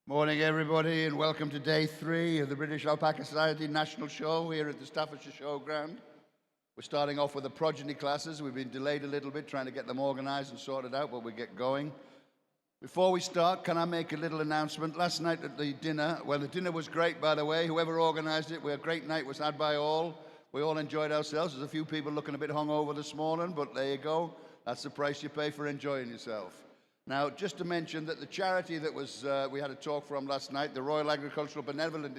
Morning, everybody, and welcome to day 3 of the British Alpaca Society National Show here at the Staffordshire Showground. We're starting off with the progeny classes. We've been delayed a little bit trying to get them organised and sorted out, but we'll get going. Before we start, can I make a little announcement? Last night at the dinner, well, the dinner was great, by the way. Whoever organised it, a great night was had by all. We all enjoyed ourselves. There's a few people looking a bit hungover this morning, but there you go. That's the price you pay for enjoying yourself. Now, just to mention that the charity that we had a talk from last night, the Royal Agricultural Benevolent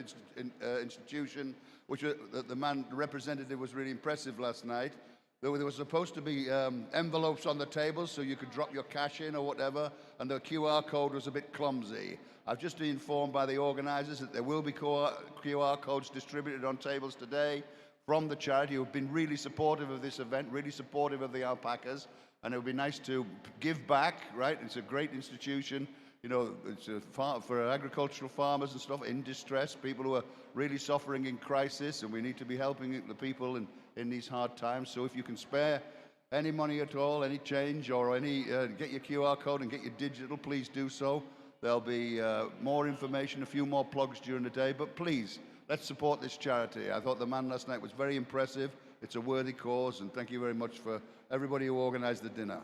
Institution, which the representative was really impressive last night. There was supposed to be envelopes on the table so you could drop your cash in or whatever, and the QR code was a bit clumsy. I've just been informed by the organisers that there will be QR codes distributed on tables today from the charity, who have been really supportive of this event, really supportive of the alpacas. And it would be nice to give back, right? It's a great institution. You know, it's for agricultural farmers and stuff in distress, people who are really suffering in crisis, and we need to be helping the people in these hard times. So if you can spare any money at all, any change, or any, get your QR code and get your digital, please do so. There'll be more information, a few more plugs during the day, but please, let's support this charity. I thought the man last night was very impressive. It's a worthy cause, and thank you very much for everybody who organised the dinner.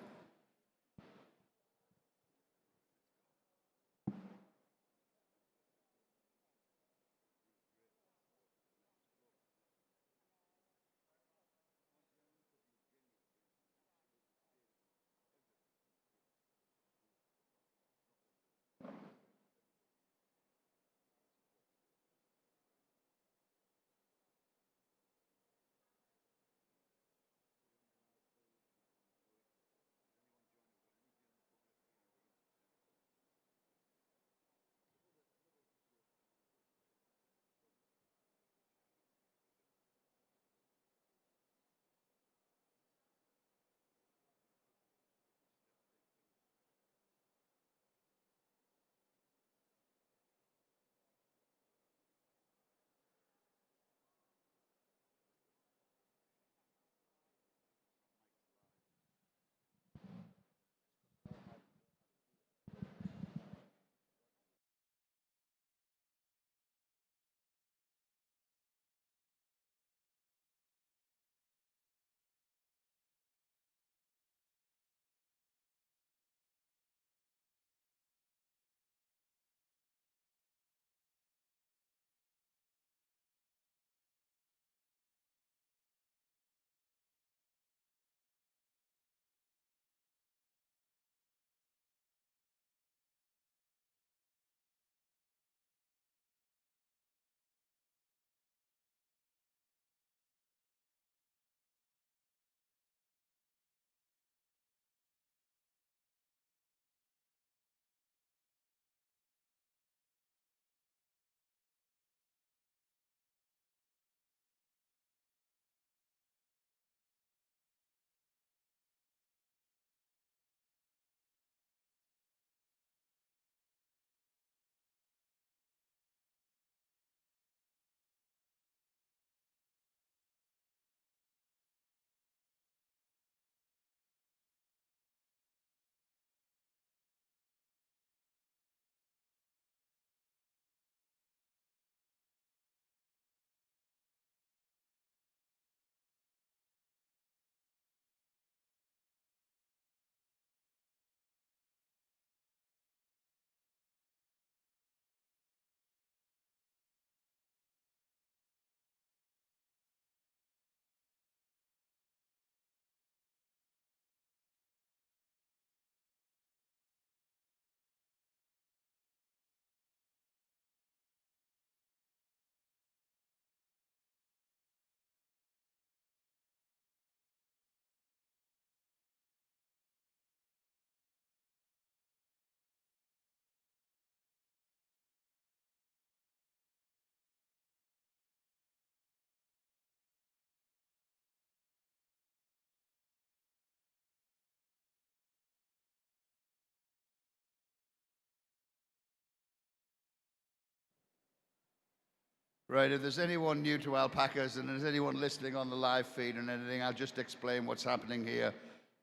Right, if there's anyone new to alpacas and there's anyone listening on the live feed and anything, I'll just explain what's happening here.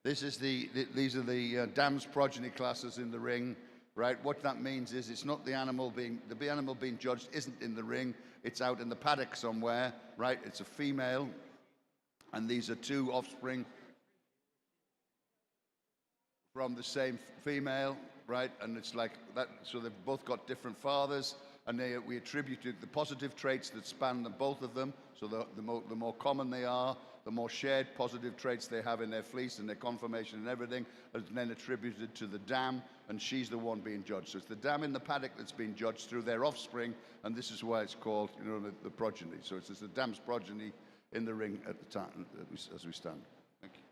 These are the dams progeny classes in the ring. right? What that means is it's not the animal being judged isn't in the ring, it's out in the paddock somewhere, right? It's a female, and these are two offspring from the same female, right? And it's like that, so they've both got different fathers, and we attributed the positive traits that span both of them. So the more common they are, the more shared positive traits they have in their fleece and their conformation and everything, is then attributed to the dam, and she's the one being judged. So it's the dam in the paddock that's being judged through their offspring, and this is why it's called, the progeny. So it's the dam's progeny in the ring at the time as we stand. Thank you.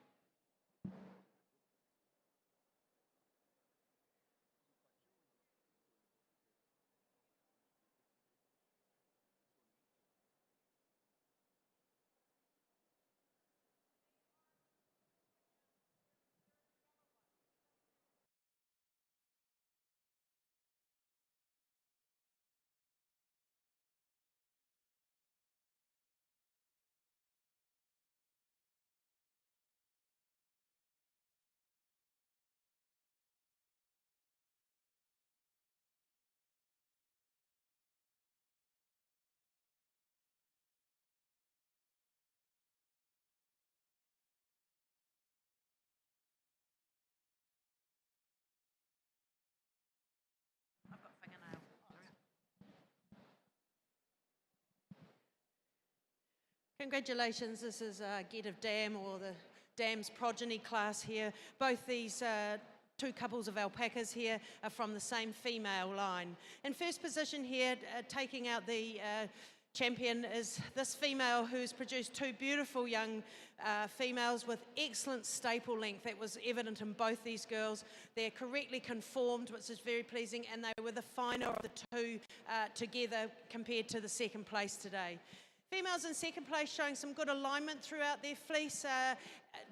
Congratulations, this is Get of Dam, or the Dam's progeny class here. Both these two couples of alpacas here are from the same female line. In first position here, taking out the champion, is this female who's produced two beautiful young females with excellent staple length. That was evident in both these girls. They're correctly conformed, which is very pleasing, and they were the finer of the two together compared to the second place today. Females in second place showing some good alignment throughout their fleece.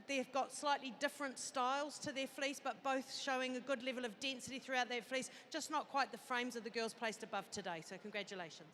They've got slightly different styles to their fleece, but both showing a good level of density throughout their fleece, just not quite the frames of the girls placed above today. So congratulations.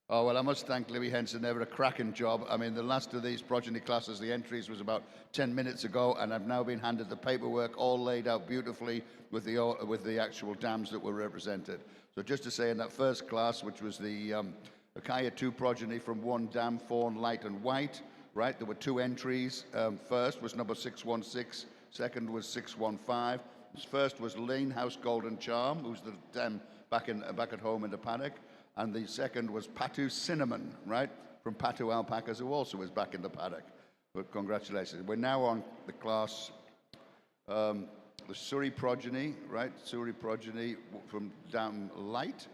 Oh, well, I must thank Louis Henson. They were a cracking job. I mean, the last of these progeny classes, the entries was about 10 minutes ago, and I've now been handed the paperwork all laid out beautifully with the actual dams that were represented. So just to say, in that first class, which was the Huacaya 2 progeny from one dam, fawn, light and white, right? There were 2 entries. First was number 616, second was 615. First was Lane House Golden Charm, who's the dam back at home in the paddock. And the second was Patu Cinnamon, right, from Patu Alpacas, who also is back in the paddock. But congratulations. We're now on the class, the Suri progeny, right? Suri progeny from dam light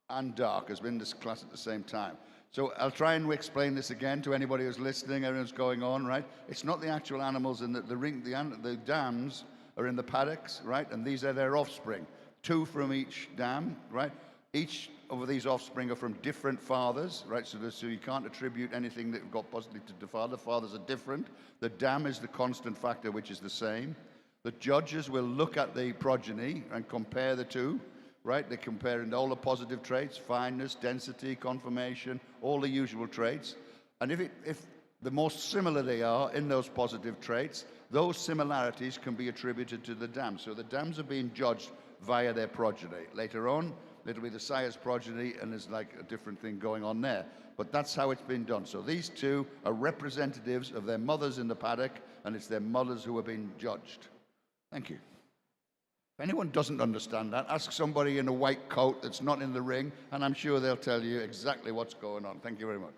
and dark has been in this class at the same time. So I'll try and explain this again to anybody who's listening, everyone's going on, right? It's not the actual animals in the dams are in the paddocks, right? And these are their offspring, 2 from each dam, right? Each of these offspring are from different fathers, right? So you can't attribute anything that got positively to the father. Fathers are different. The dam is the constant factor, which is the same. The judges will look at the progeny and compare the two, right? They're comparing all the positive traits, fineness, density, conformation, all the usual traits. And if the more similar they are in those positive traits, those similarities can be attributed to the dam. So the dams are being judged via their progeny. Later on, it'll be the sire's progeny, and there's like a different thing going on there. But that's how it's been done. So these 2 are representatives of their mothers in the paddock, and it's their mothers who are being judged. Thank you. If anyone doesn't understand that, ask somebody in a white coat that's not in the ring, and I'm sure they'll tell you exactly what's going on. Thank you very much.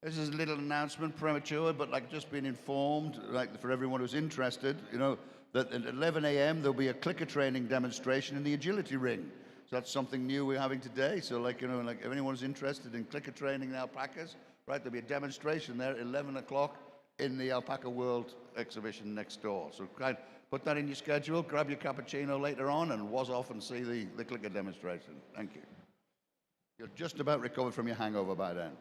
This is a little announcement, premature, but like just been informed, like for everyone who's interested, you know, that at 11 a.m. there'll be a clicker training demonstration in the agility ring. So that's something new we're having today. So like, you know, like if anyone's interested in clicker training in alpacas, right, there'll be a demonstration there at 11 o'clock in the Alpaca World exhibition next door. So put that in your schedule, grab your cappuccino later on, and was off and see the clicker demonstration. Thank you. You're just about recovered from your hangover by then.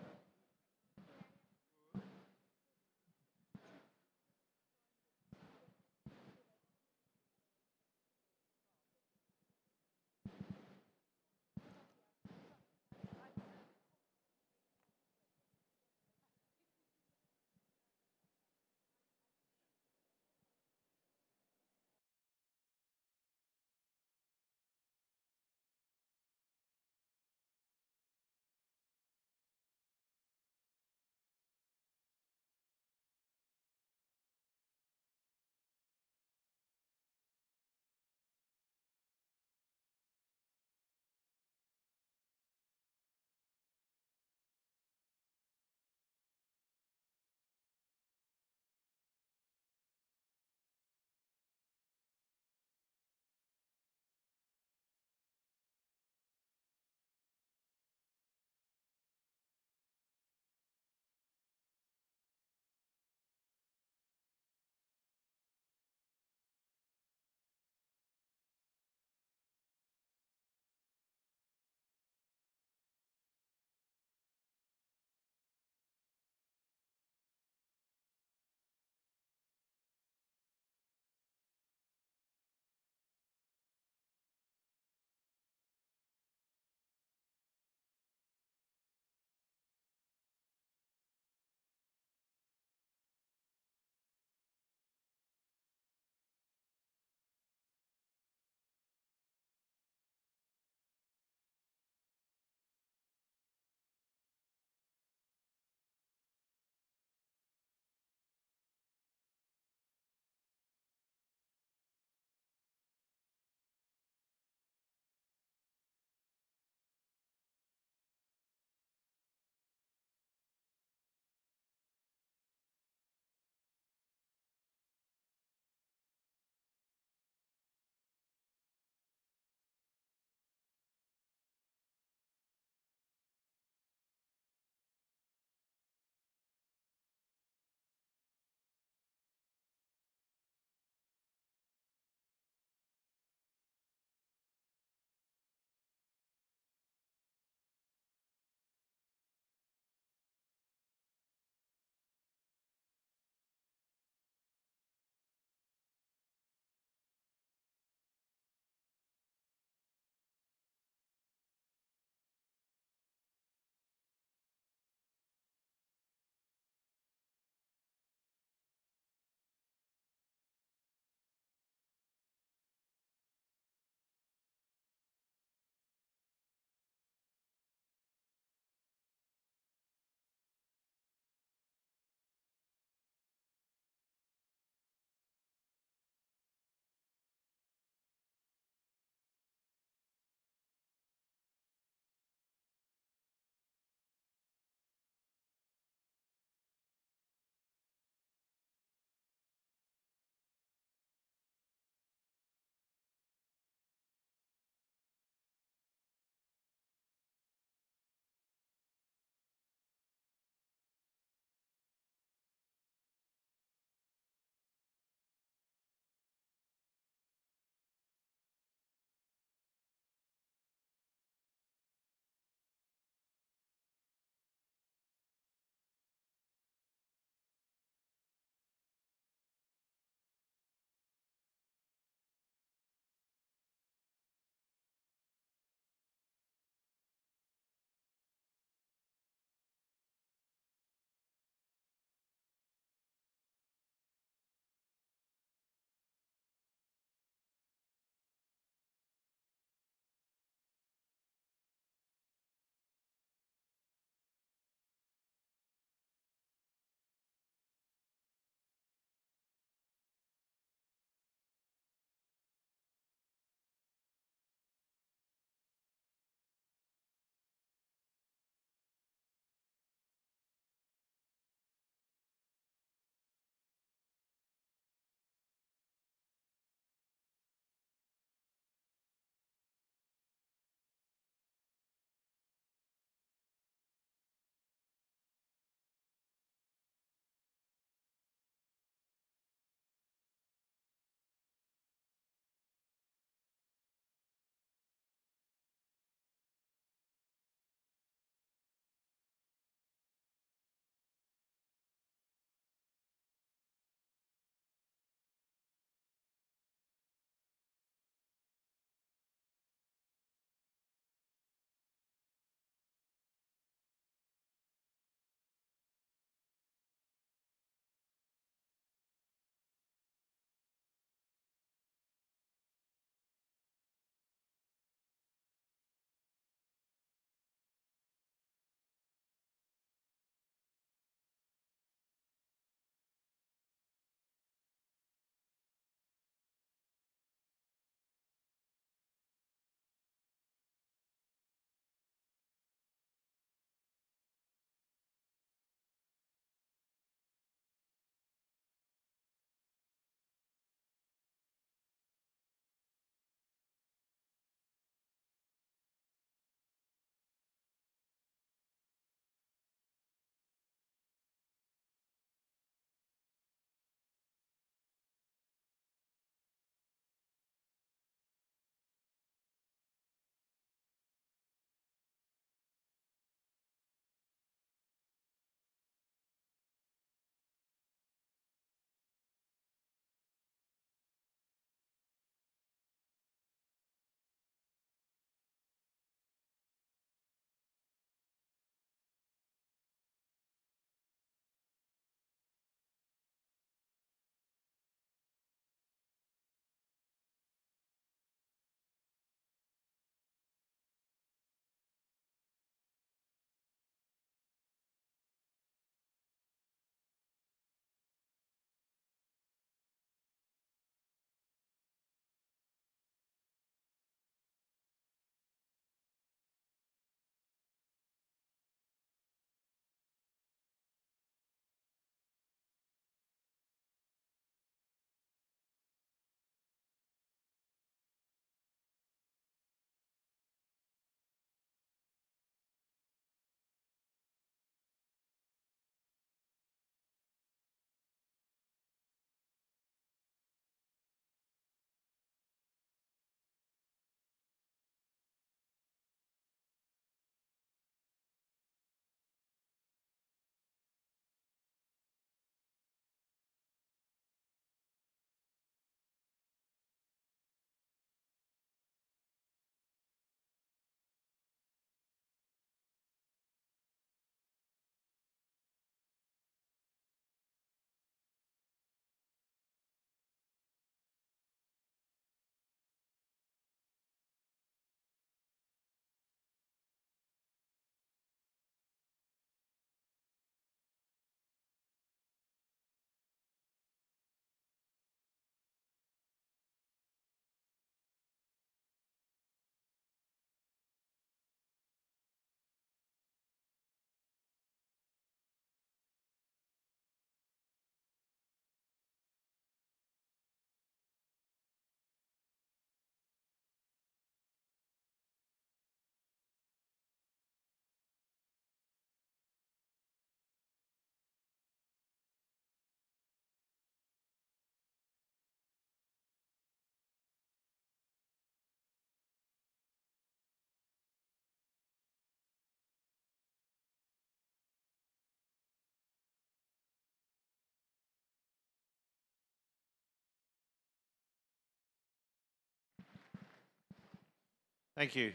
Thank you.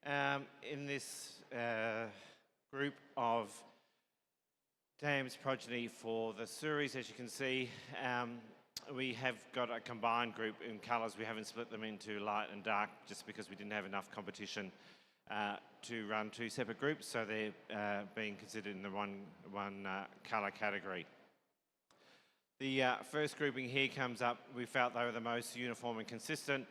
In this group of Dam's progeny for the Suris, as you can see, we have got a combined group in colours. We haven't split them into light and dark just because we didn't have enough competition to run two separate groups, so they're being considered in the one colour category. The first grouping here comes up. We felt they were the most uniform and consistent.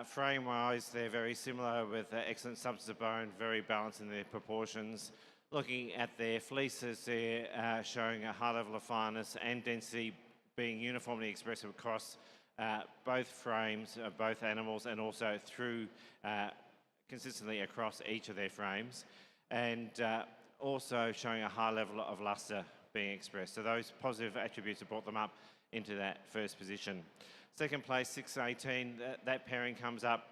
Frame-wise, they're very similar with excellent substance of bone, very balanced in their proportions. Looking at their fleeces, they're showing a high level of fineness and density being uniformly expressive across both frames, both animals, and also through consistently across each of their frames, and also showing a high level of luster being expressed. So those positive attributes have brought them up into that first position. Second place, 618, that pairing comes up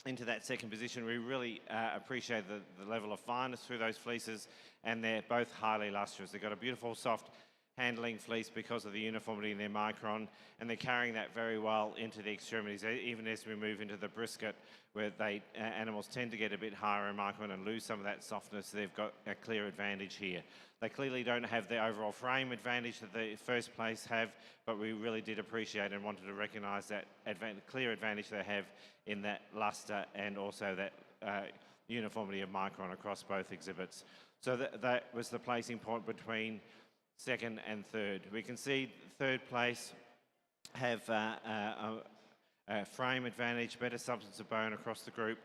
into that second position. We really appreciate the level of fineness through those fleeces, and they're both highly lustrous. They've got a beautiful soft handling fleece because of the uniformity in their micron, and they're carrying that very well into the extremities, even as we move into the brisket, where animals tend to get a bit higher in micron and lose some of that softness. They've got a clear advantage here. They clearly don't have the overall frame advantage that the first place have, but we really did appreciate and wanted to recognise that clear advantage they have in that luster and also that uniformity of micron across both exhibits. So that was the placing point between second and third. We can see third place have a frame advantage, better substance of bone across the group.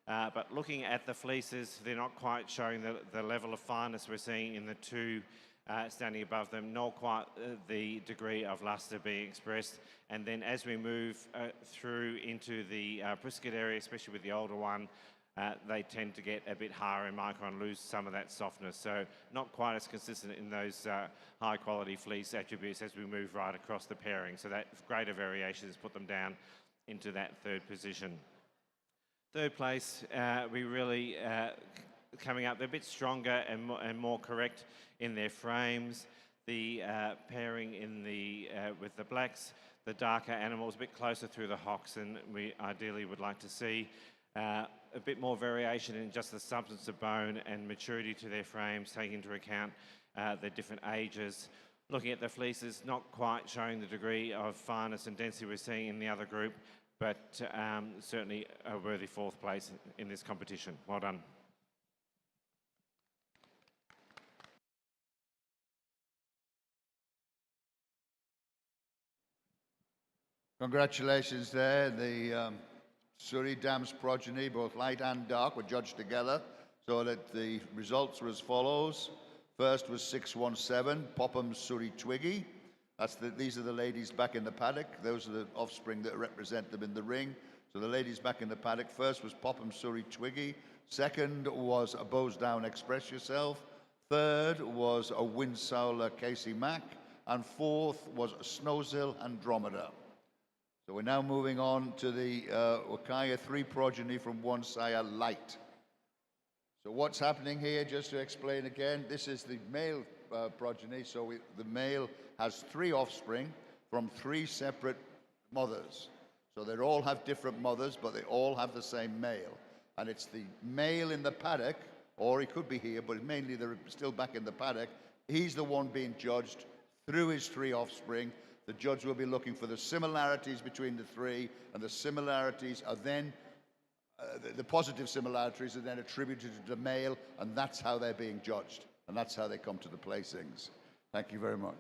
But looking at the fleeces, they're not quite showing the level of fineness we're seeing in the two standing above them, nor quite the degree of luster being expressed. And then as we move through into the brisket area, especially with the older one, they tend to get a bit higher in micron, lose some of that softness. So not quite as consistent in those high quality fleece attributes as we move right across the pairing. So that greater variation has put them down into that third position. Third place, we really coming up, they're a bit stronger and more correct in their frames. The pairing in with the blacks, the darker animals, a bit closer through the hocks than we ideally would like to see. A bit more variation in just the substance of bone and maturity to their frames, taking into account their different ages. Looking at the fleeces, not quite showing the degree of fineness and density we're seeing in the other group, but certainly a worthy fourth place in this competition. Well done. Congratulations there. The Suri Dam's progeny, both light and dark, were judged together, so that the results were as follows. First was 617, Popham Suri Twiggy. These are the ladies back in the paddock. Those are the offspring that represent them in the ring. So the ladies back in the paddock. First was Popham Suri Twiggy. Second was a Bows Down Express Yourself. Third was a Windsowler Casey Mack. And fourth was a Snowsill Andromeda. So we're now moving on to the Huacaya 3 progeny from Huacaya Light. So what's happening here, just to explain again, this is the male progeny. So the male has 3 offspring from 3 separate mothers. So they all have different mothers, but they all have the same male. And it's the male in the paddock, or he could be here, but mainly they're still back in the paddock. He's the one being judged through his 3 offspring. The judge will be looking for the similarities between the 3, and the similarities are then, the positive similarities are then attributed to the male, and that's how they're being judged. And that's how they come to the placings. Thank you very much.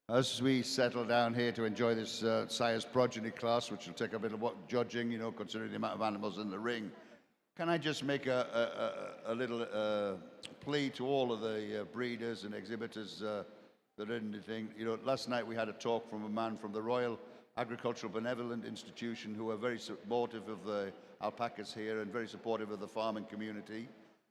As we settle down here to enjoy this Sire's progeny class, which will take a bit of judging, you know, considering the amount of animals in the ring, can I just make a little plea to all of the breeders and exhibitors that are in the thing? You know, last night we had a talk from a man from the Royal Agricultural Benevolent Institution who are very supportive of the alpacas here and very supportive of the farming community.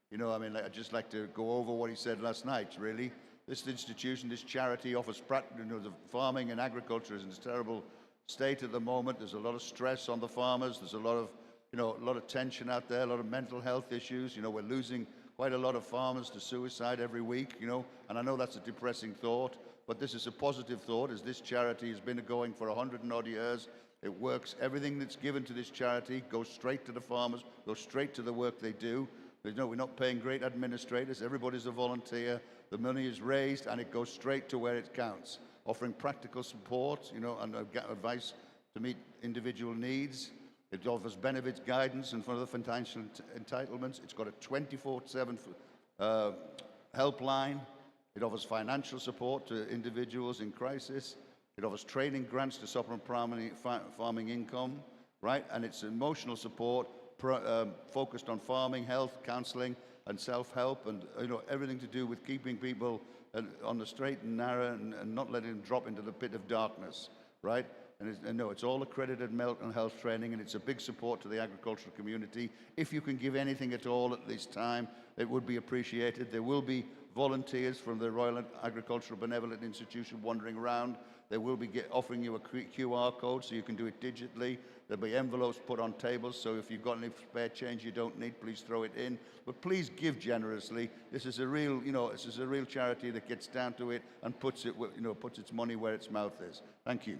You know, I mean, I'd just like to go over what he said last night, really. This institution, this charity offers, you know, the farming and agriculture is in a terrible state at the moment. There's a lot of stress on the farmers. There's a lot of, you know, a lot of tension out there, a lot of mental health issues. You know, we're losing quite a lot of farmers to suicide every week, you know, and I know that's a depressing thought, but this is a positive thought, as this charity has been going for 100 and odd years. It works. Everything that's given to this charity goes straight to the farmers, goes straight to the work they do. No, we're not paying great administrators. Everybody's a volunteer. The money is raised and it goes straight to where it counts, offering practical support, you know, and advice to meet individual needs. It offers benefits, guidance, and for other financial entitlements. It's got a 24/7 helpline. It offers financial support to individuals in crisis. It offers training grants to supplement farming income, right? And it's emotional support focused on farming, health, counseling, and self-help, and you know, everything to do with keeping people on the straight and narrow and not letting them drop into the pit of darkness, right? And no, it's all accredited mental health training, and it's a big support to the agricultural community. If you can give anything at all at this time, it would be appreciated. There will be volunteers from the Royal Agricultural Benevolent Institution wandering around. They will be offering you a QR code so you can do it digitally. There'll be envelopes put on tables, so if you've got any spare change you don't need, please throw it in. But please give generously. This is a real, you know, this is a real charity that gets down to it and puts it, you know, puts its money where its mouth is. Thank you.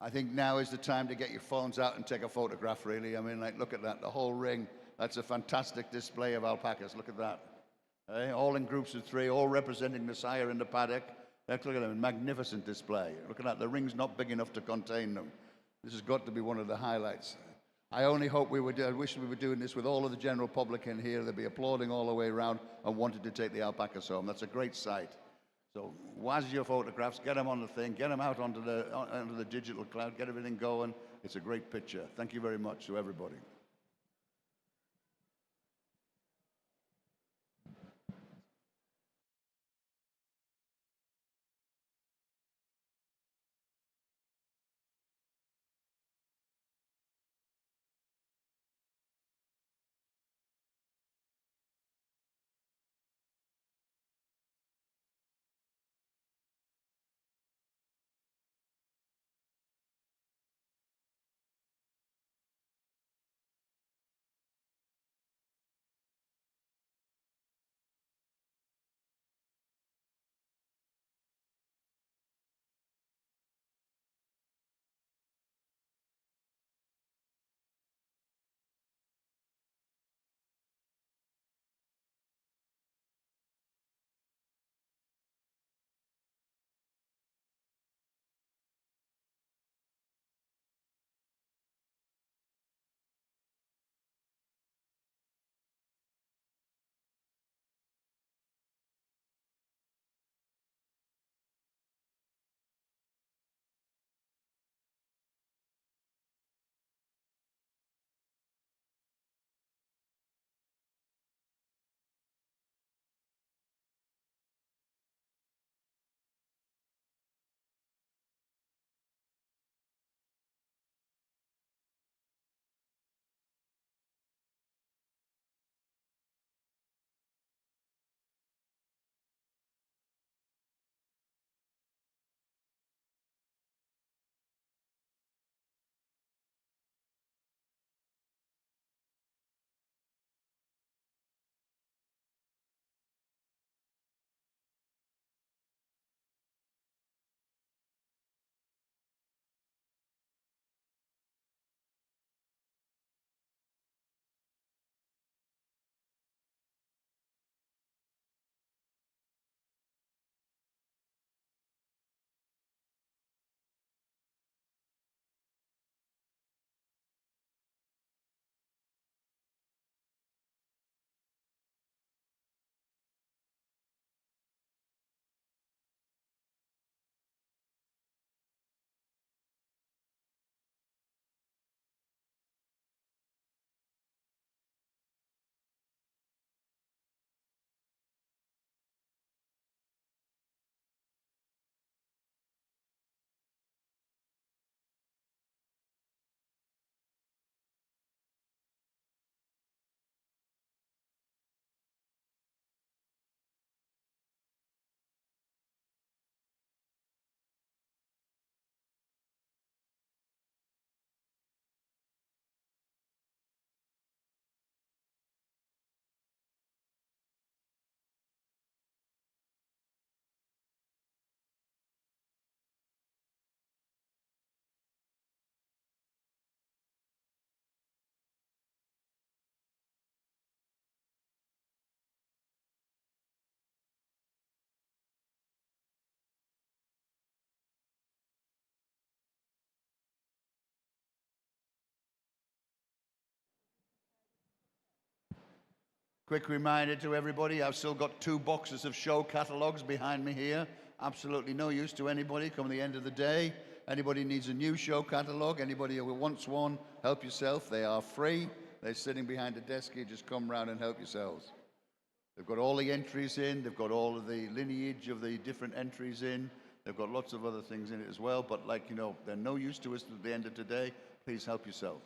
I think now is the time to get your phones out and take a photograph, really. I mean, like, look at that, the whole ring. That's a fantastic display of alpacas. Look at that. All in groups of 3, all representing the sire in the paddock. Look at them, magnificent display. Look at that, the ring's not big enough to contain them. This has got to be one of the highlights. I only hope I wish we were doing this with all of the general public in here. They'd be applauding all the way around and wanted to take the alpacas home. That's a great sight. So, where's your photographs? Get them on the thing. Get them out onto the digital cloud. Get everything going. It's a great picture. Thank you very much to everybody. Quick reminder to everybody, I've still got 2 boxes of show catalogues behind me here. Absolutely no use to anybody come the end of the day. Anybody needs a new show catalogue, anybody who wants one, help yourself. They are free. They're sitting behind a desk here. Just come round and help yourselves. They've got all the entries in. They've got all of the lineage of the different entries in. They've got lots of other things in it as well. But like, you know, they're no use to us at the end of today. Please help yourself.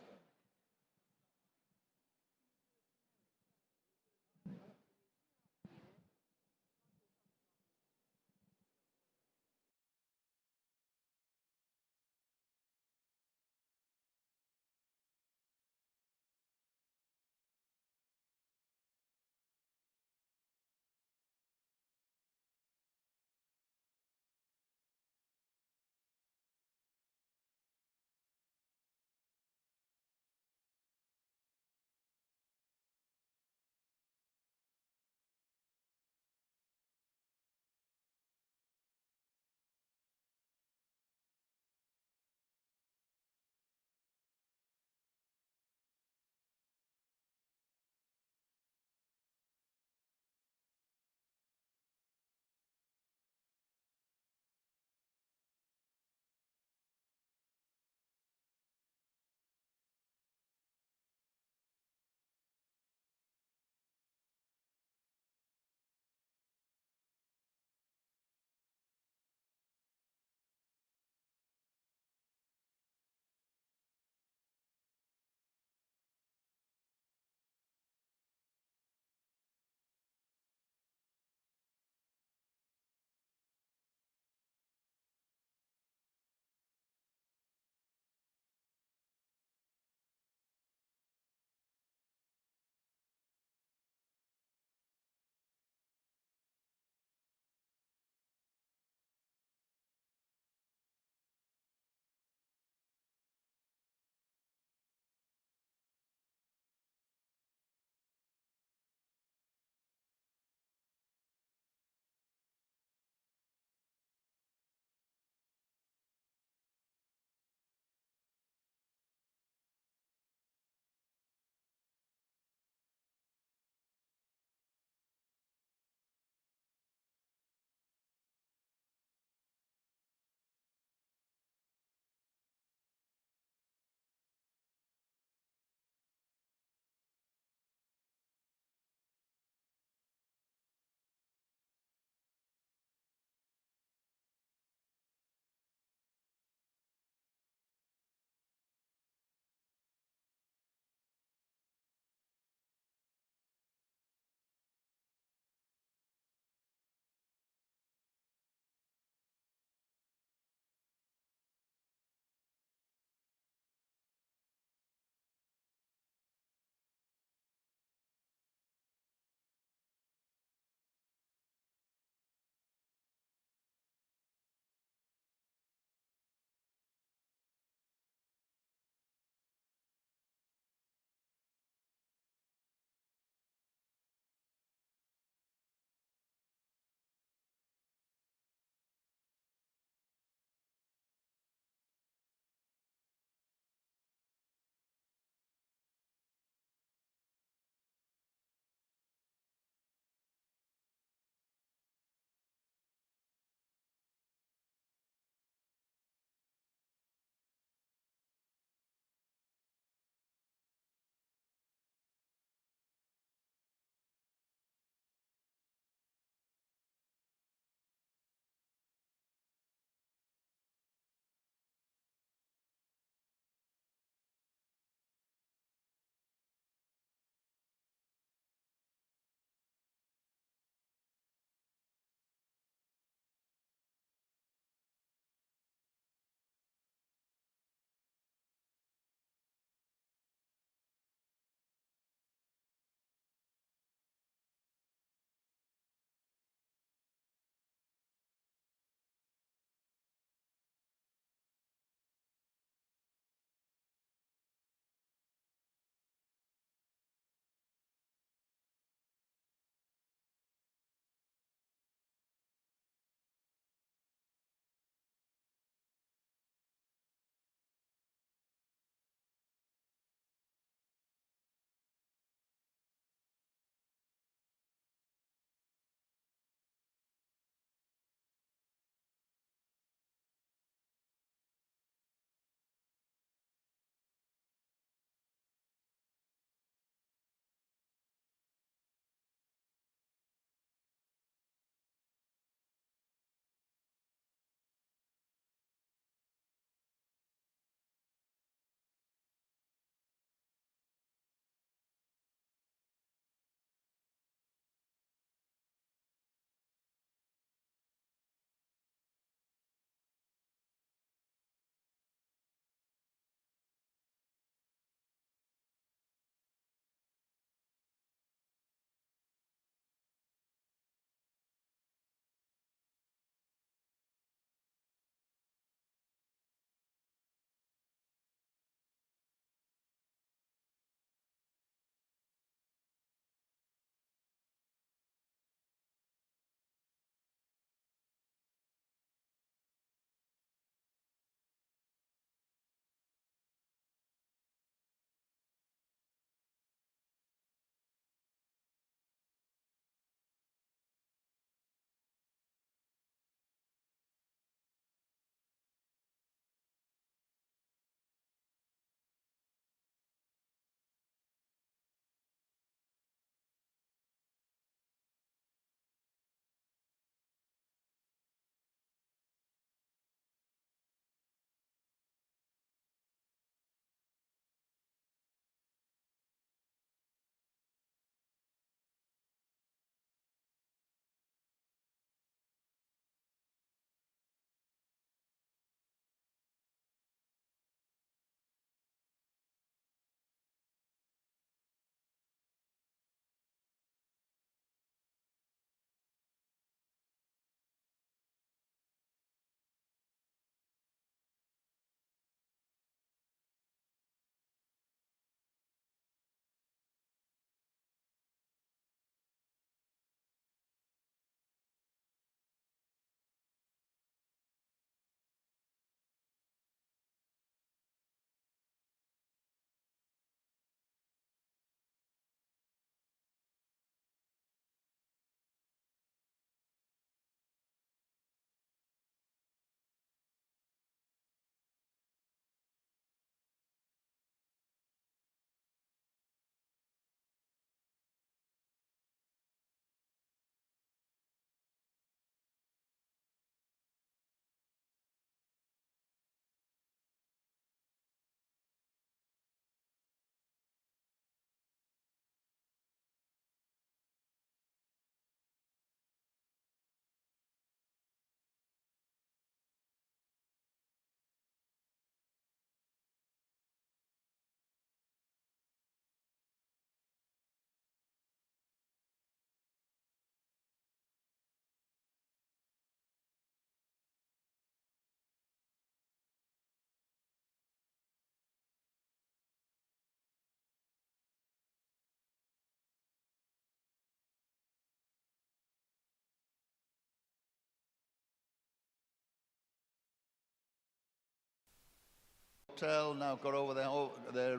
hotel, now got over their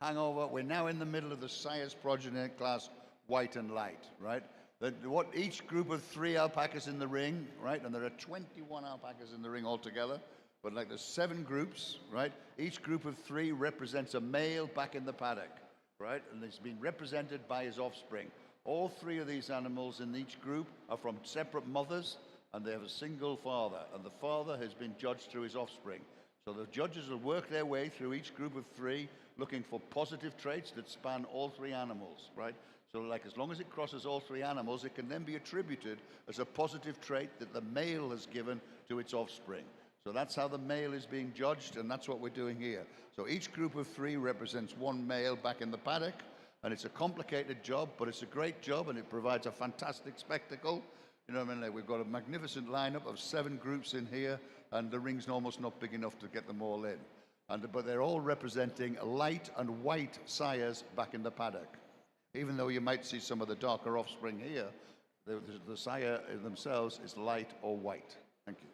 hangover. We're now in the middle of the Sire's progeny class, white and light, right? What each group of 3 alpacas in the ring, right? And there are 21 alpacas in the ring altogether, but like there's 7 groups, right? Each group of 3 represents a male back in the paddock, right? And it's been represented by his offspring. All 3 of these animals in each group are from separate mothers, and they have a single father, and the father has been judged through his offspring. So the judges will work their way through each group of 3, looking for positive traits that span all 3 animals, right? So like as long as it crosses all 3 animals, it can then be attributed as a positive trait that the male has given to its offspring. So that's how the male is being judged, and that's what we're doing here. So each group of 3 represents 1 male back in the paddock, and it's a complicated job, but it's a great job, and it provides a fantastic spectacle. You know what I mean? Like we've got a magnificent lineup of 7 groups in here, and the ring's almost not big enough to get them all in. But they're all representing light and white sires back in the paddock. Even though you might see some of the darker offspring here, the sire themselves is light or white. Thank you.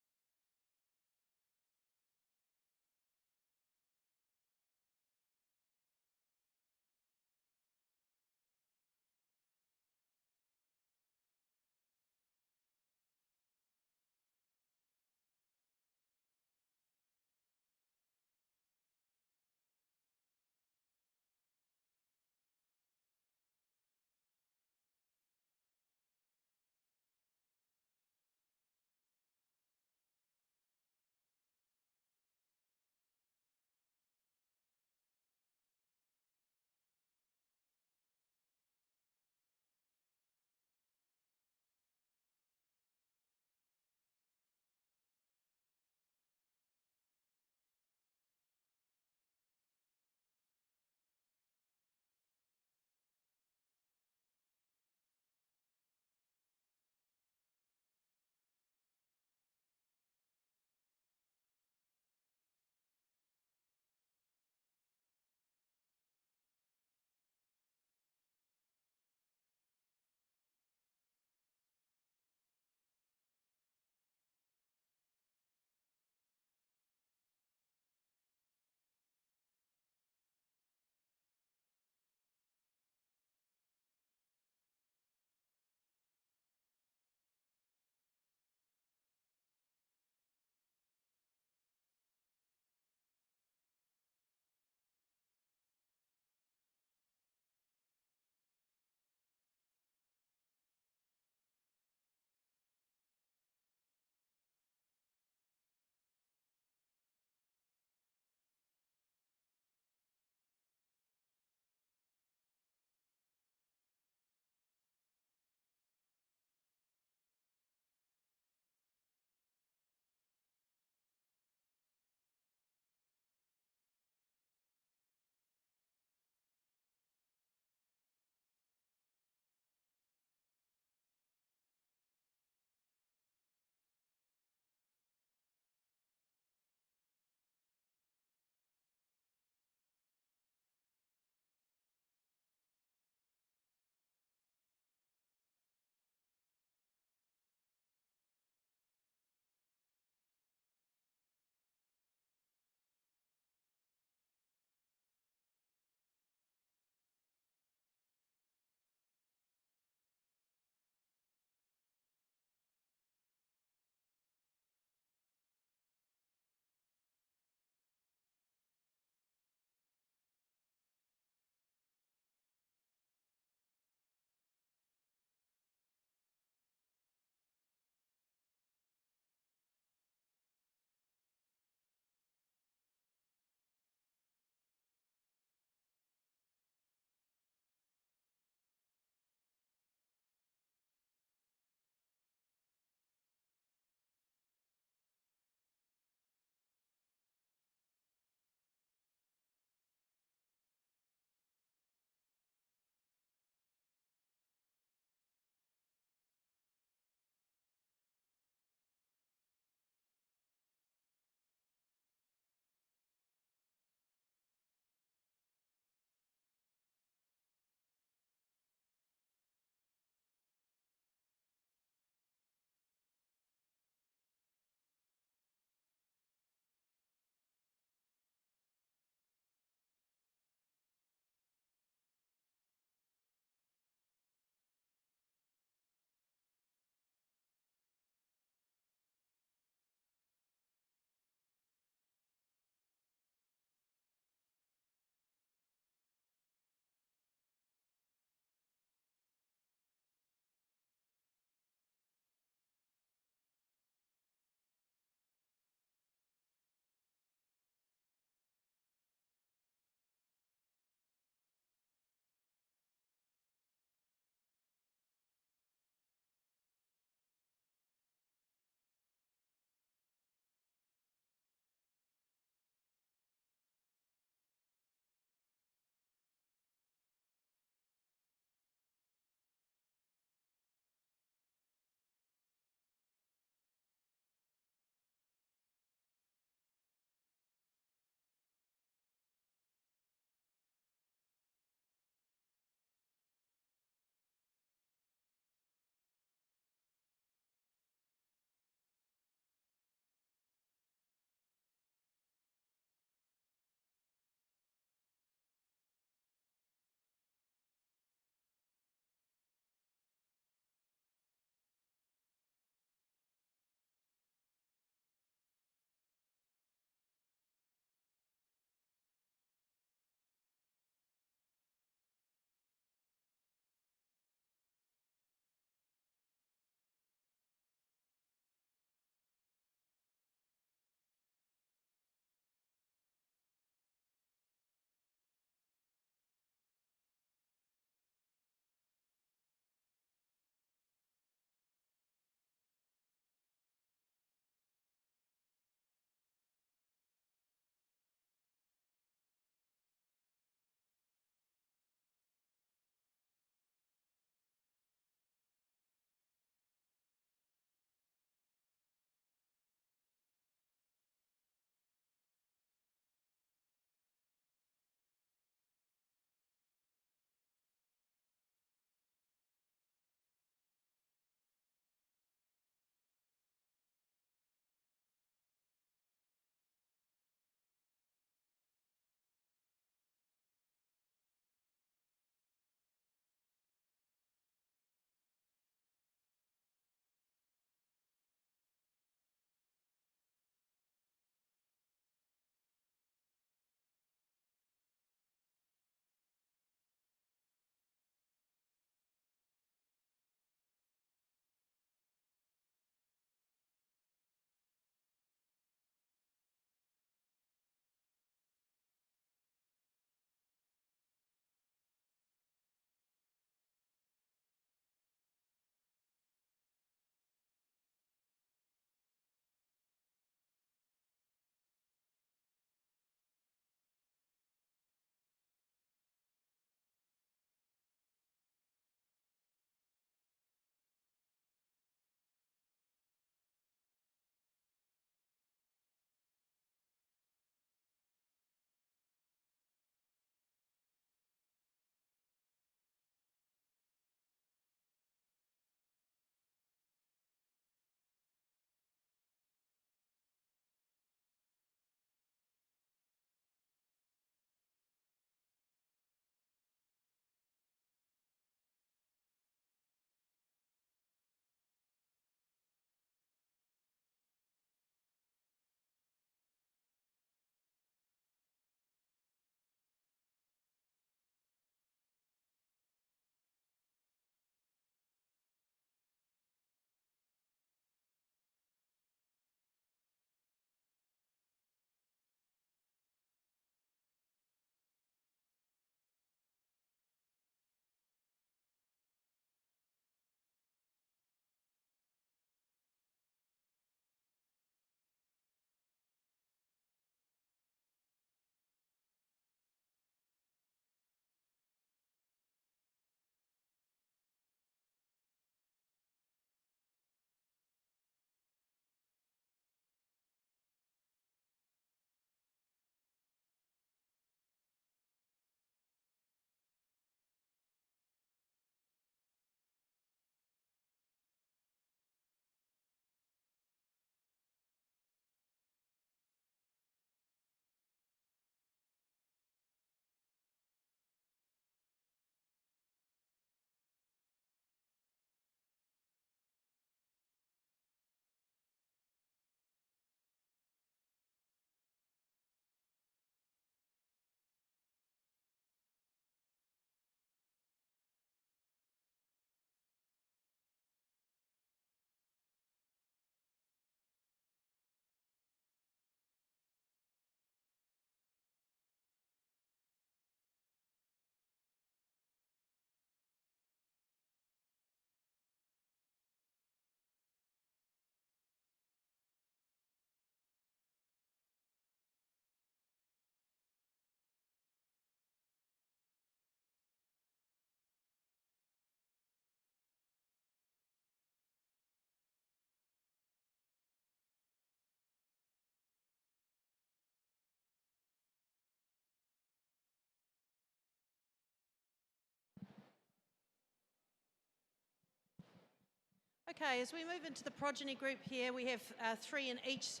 Okay, as we move into the progeny group here, we have 3 in each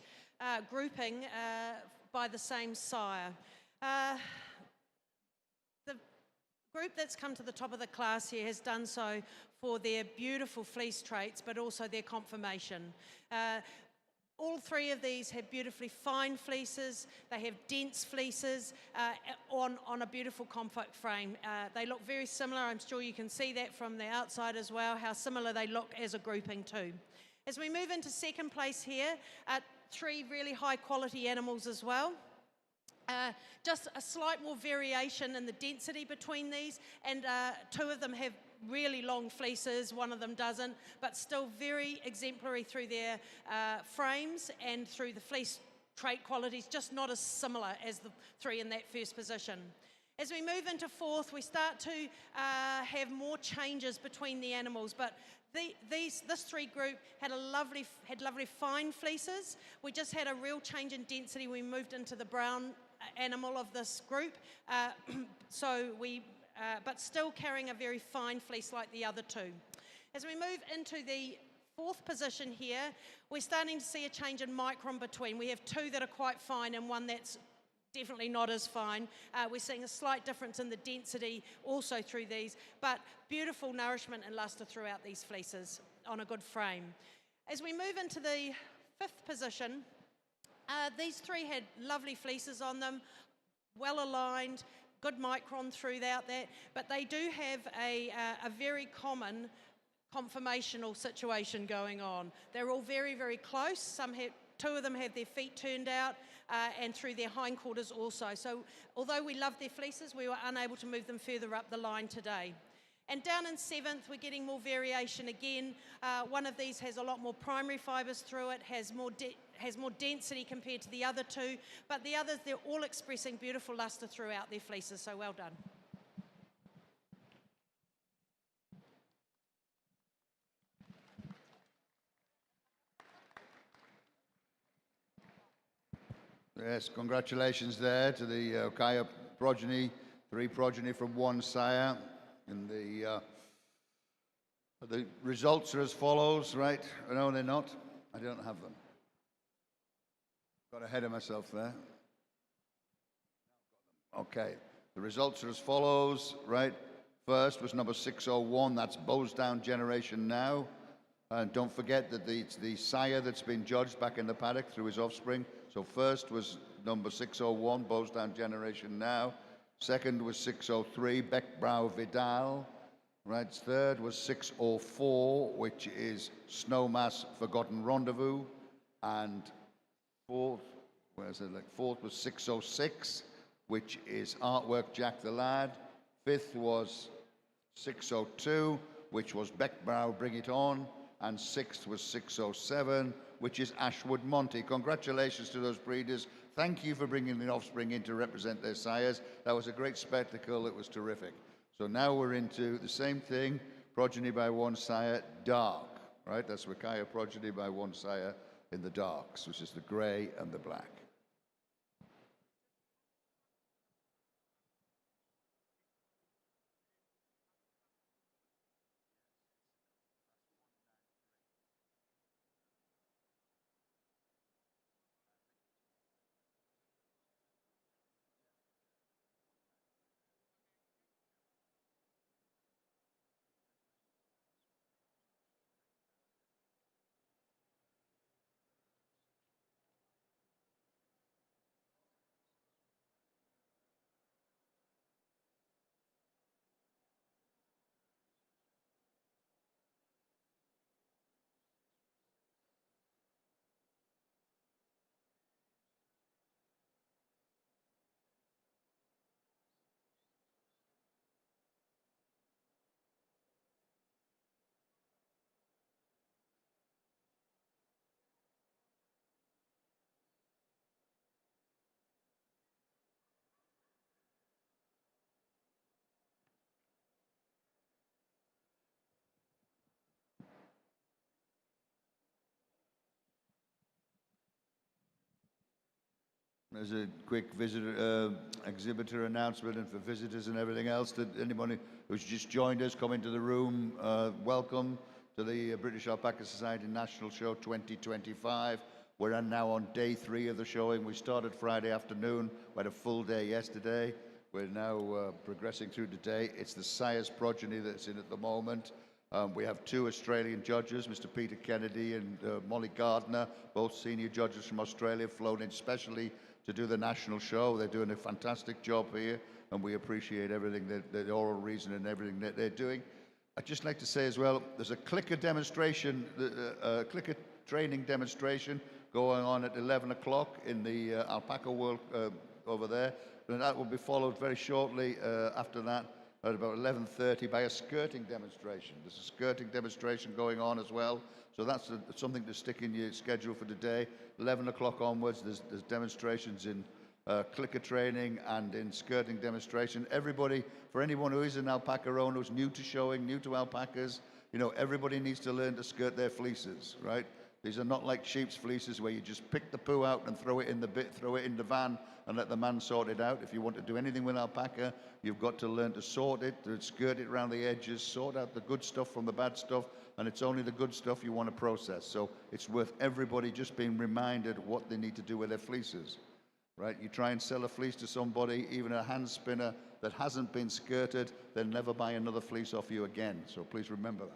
grouping by the same sire. The group that's come to the top of the class here has done so for their beautiful fleece traits, but also their conformation. All 3 of these have beautifully fine fleeces. They have dense fleeces on a beautiful compact frame. They look very similar. I'm sure you can see that from the outside as well, how similar they look as a grouping too. As we move into second place here, 3 really high quality animals as well. Just a slight more variation in the density between these, and 2 of them have really long fleeces, 1 of them doesn't, but still very exemplary through their frames and through the fleece trait qualities, just not as similar as the 3 in that first position. As we move into fourth, we start to have more changes between the animals, but this 3 group had lovely fine fleeces. We just had a real change in density when we moved into the brown animal of this group, but still carrying a very fine fleece like the other 2. As we move into the fourth position here, we're starting to see a change in micron between. We have 2 that are quite fine and 1 that's definitely not as fine. We're seeing a slight difference in the density also through these, but beautiful nourishment and luster throughout these fleeces on a good frame. As we move into the fifth position, these 3 had lovely fleeces on them, well aligned, good micron throughout that, but they do have a very common conformational situation going on. They're all very, very close. 2 of them have their feet turned out and through their hindquarters also. So although we love their fleeces, we were unable to move them further up the line today. And down in 7th, we're getting more variation again. 1 of these has a lot more primary fibres through it, has more density compared to the other 2, but the others, they're all expressing beautiful luster throughout their fleeces, so well done. Yes, congratulations there to the Huacaya progeny, 3 progeny from 1 sire. And the results are as follows, right? No, they're not. I don't have them. Got ahead of myself there. Okay, the results are as follows, right? First was number 601, that's Bowsdown Generation Now. And don't forget that it's the sire that's been judged back in the paddock through his offspring. So first was number 601, Bowsdown Generation Now. Second was 603, Beckbrow Vidal. Right, third was 604, which is Snowmass Forgotten Rendezvous. And fourth was 606, which is Artwork Jack the Lad. Fifth was 602, which was Beckbrow Bring It On. And 6th was 607, which is Ashwood Monty. Congratulations to those breeders. Thank you for bringing the offspring in to represent their sires. That was a great spectacle. It was terrific. So now we're into the same thing, progeny by 1 sire, dark, right? That's Huacaya progeny by 1 sire in the darks, which is the grey and the black. There's a quick exhibitor announcement, and for visitors and everything else, that anybody who's just joined us, come into the room, welcome to the British Alpaca Society National Show 2025. We're now on day 3 of the showing. We started Friday afternoon. We had a full day yesterday. We're now progressing through today. It's the Sire's progeny that's in at the moment. We have 2 Australian judges, Mr. Peter Kennedy and Molly Gardner, both senior judges from Australia, flown in specially to do the national show. They're doing a fantastic job here, and we appreciate everything, the oral reason and everything that they're doing. I'd just like to say as well, there's a clicker demonstration, clicker training demonstration going on at 11 o'clock in the Alpaca World over there. And that will be followed very shortly after that at about 11:30 by a skirting demonstration. There's a skirting demonstration going on as well. So that's something to stick in your schedule for today. 11 o'clock onwards, there's demonstrations in clicker training and in skirting demonstration. Everybody, for anyone who is an alpaca owner who's new to showing, new to alpacas, you know, everybody needs to learn to skirt their fleeces, right? These are not like sheep's fleeces where you just pick the poo out and throw it in the van and let the man sort it out. If you want to do anything with alpaca, you've got to learn to sort it, to skirt it around the edges, sort out the good stuff from the bad stuff, and it's only the good stuff you want to process. So it's worth everybody just being reminded what they need to do with their fleeces, right? You try and sell a fleece to somebody, even a hand spinner that hasn't been skirted, they'll never buy another fleece off you again. So please remember that.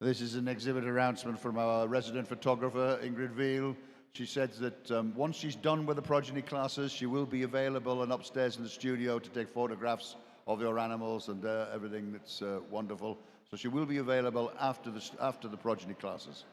This is an exhibit announcement from our resident photographer, Ingrid Veal. She says that once she's done with the progeny classes, she will be available and upstairs in the studio to take photographs of your animals and everything that's wonderful. So she will be available after the progeny classes.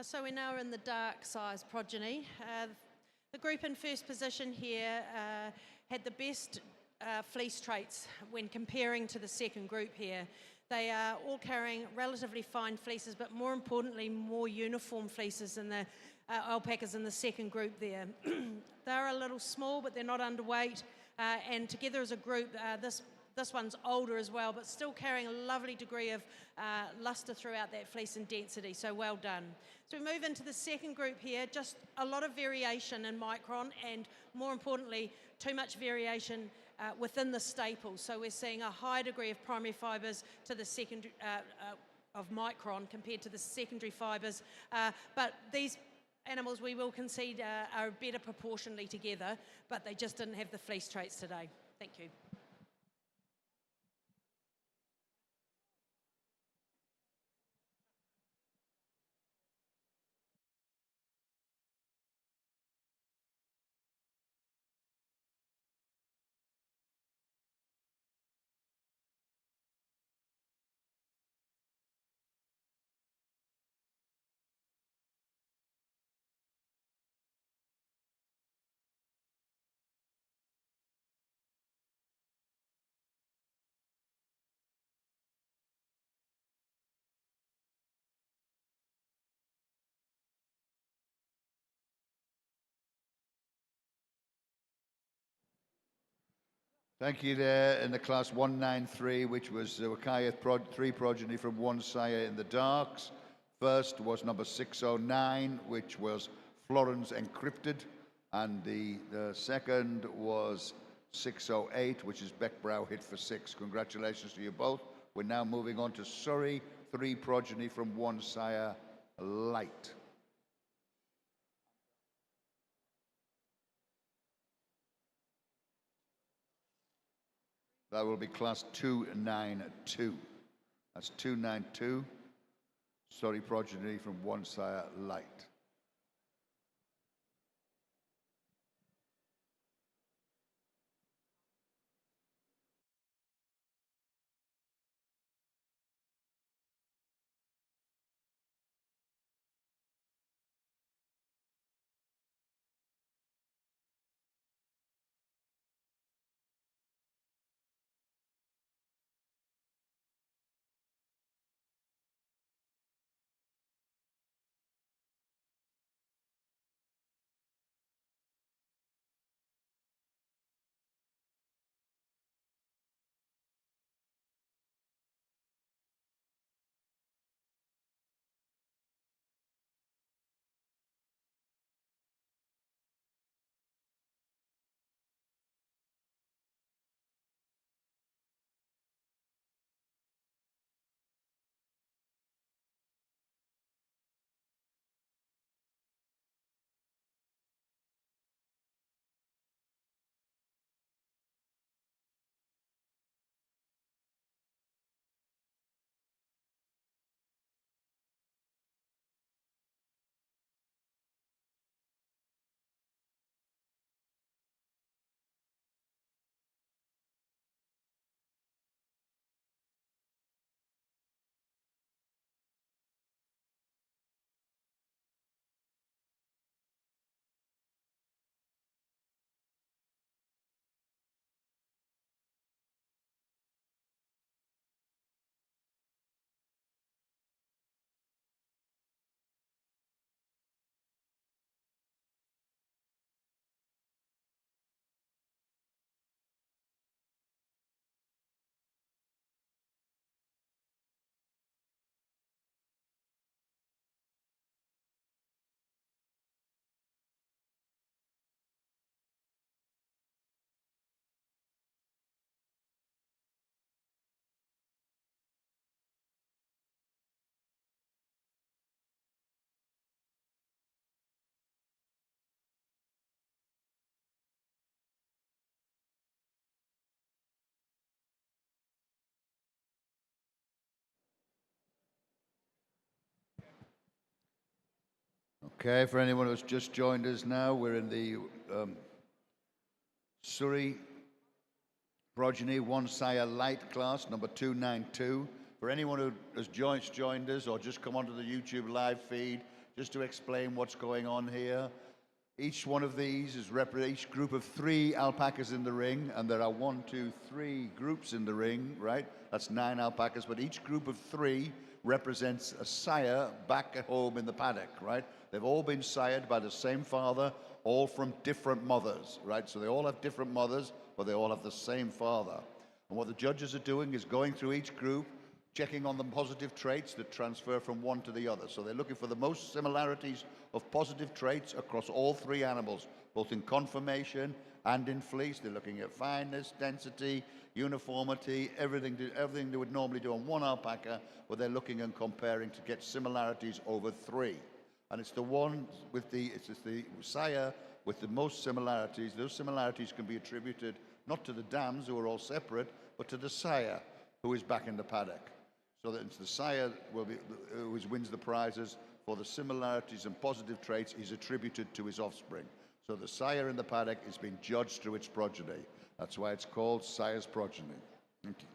So we're now in the dark size progeny. The group in first position here had the best fleece traits when comparing to the second group here. They are all carrying relatively fine fleeces, but more importantly, more uniform fleeces than the alpacas in the second group there. They're a little small, but they're not underweight, and together as a group, this one's older as well, but still carrying a lovely degree of luster throughout that fleece and density, so well done. So we move into the second group here, just a lot of variation in micron, and more importantly, too much variation within the staples. So we're seeing a high degree of primary fibres to the second of micron compared to the secondary fibres, but these animals we will concede are better proportionally together, but they just didn't have the fleece traits today. Thank you. Thank you there in the class 193, which was the Huacaya 3 progeny from one sire in the darks. First was number 609, which was Florence Encrypted, and the second was 608, which is Beckbrow hit for 6. Congratulations to you both. We're now moving on to Suri 3 progeny from one sire, Light. That will be class 292. That's 292. Sorry, progeny from one sire, Light. Okay, for anyone who's just joined us now, we're in the Suri progeny one sire light class, number 292. For anyone who has joined us or just come onto the YouTube live feed, just to explain what's going on here, each one of these is each group of 3 alpacas in the ring, and there are 1, 2, 3 groups in the ring, right? That's 9 alpacas, but each group of 3 represents a sire back at home in the paddock, right? They've all been sired by the same father, all from different mothers, right? So they all have different mothers, but they all have the same father. And what the judges are doing is going through each group, checking on the positive traits that transfer from one to the other. So they're looking for the most similarities of positive traits across all 3 animals, both in conformation and in fleece. They're looking at fineness, density, uniformity, everything they would normally do on 1 alpaca, but they're looking and comparing to get similarities over 3. And it's the one with it's the sire with the most similarities. Those similarities can be attributed not to the dams, who are all separate, but to the sire, who is back in the paddock. So that it's the sire who wins the prizes for the similarities and positive traits is attributed to his offspring. So the sire in the paddock is being judged through its progeny. That's why it's called sire's progeny. Thank you.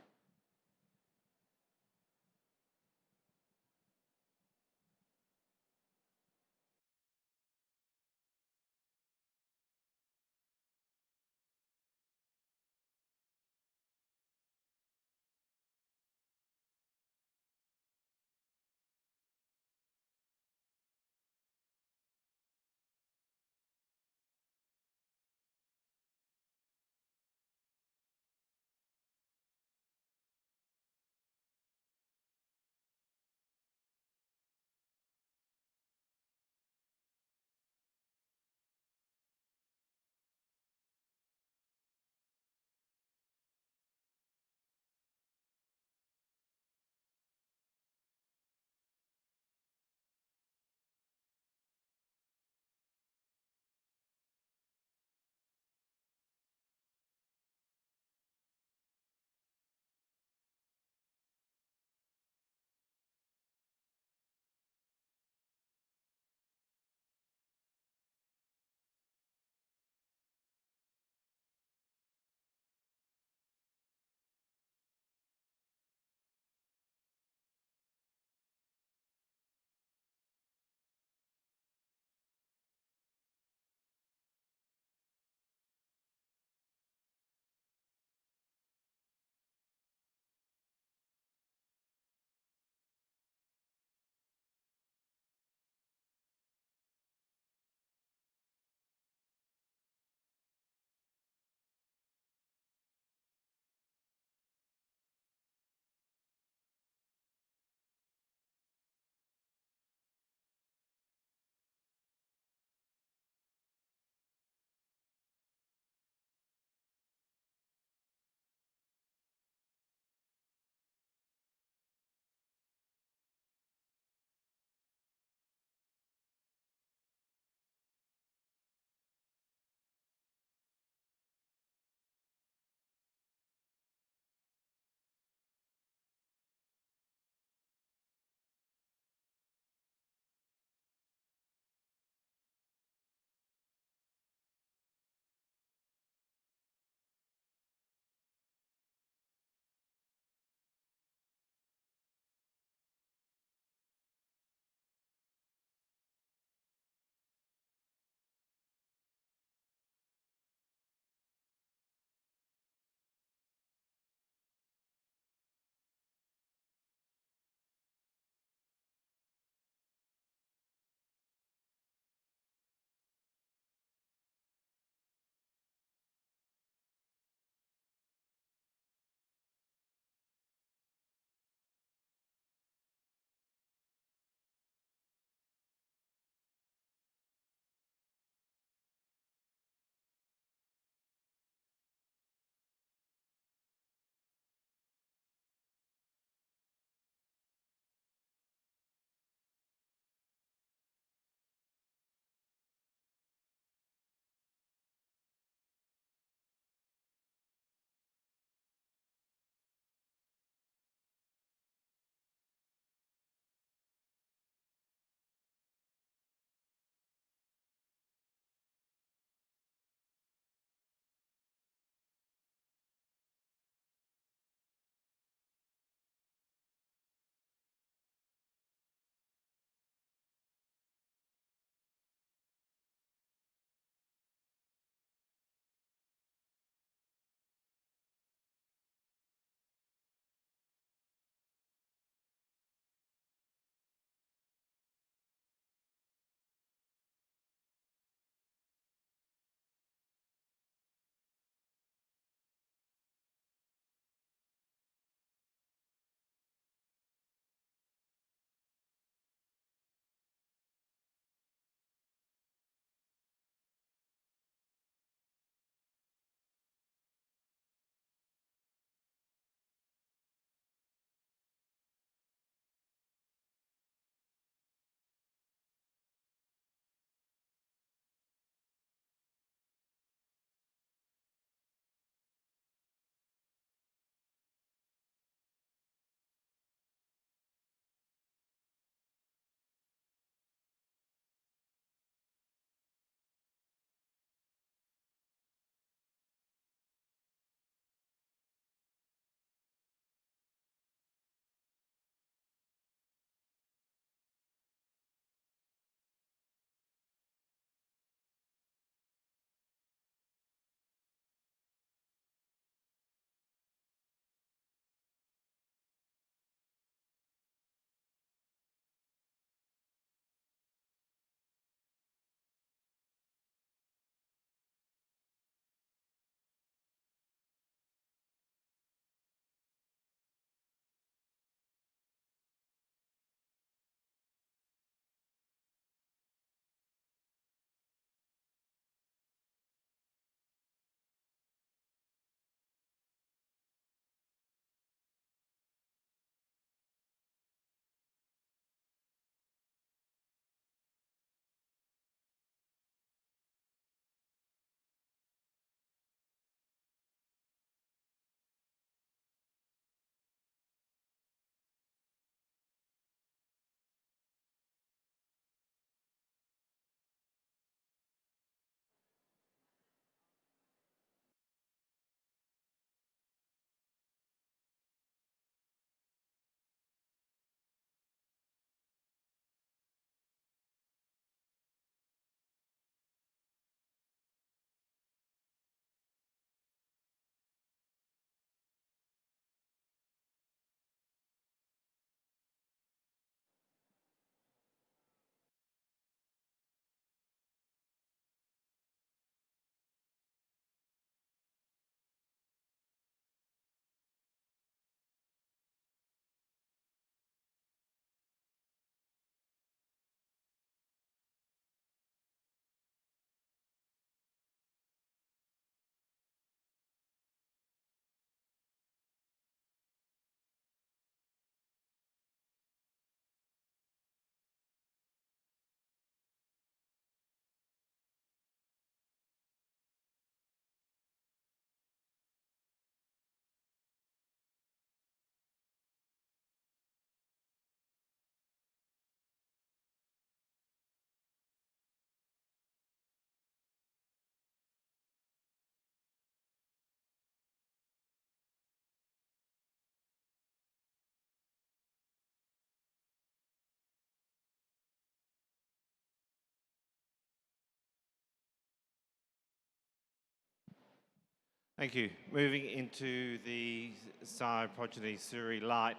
Thank you. Moving into the Sire progeny Suri light,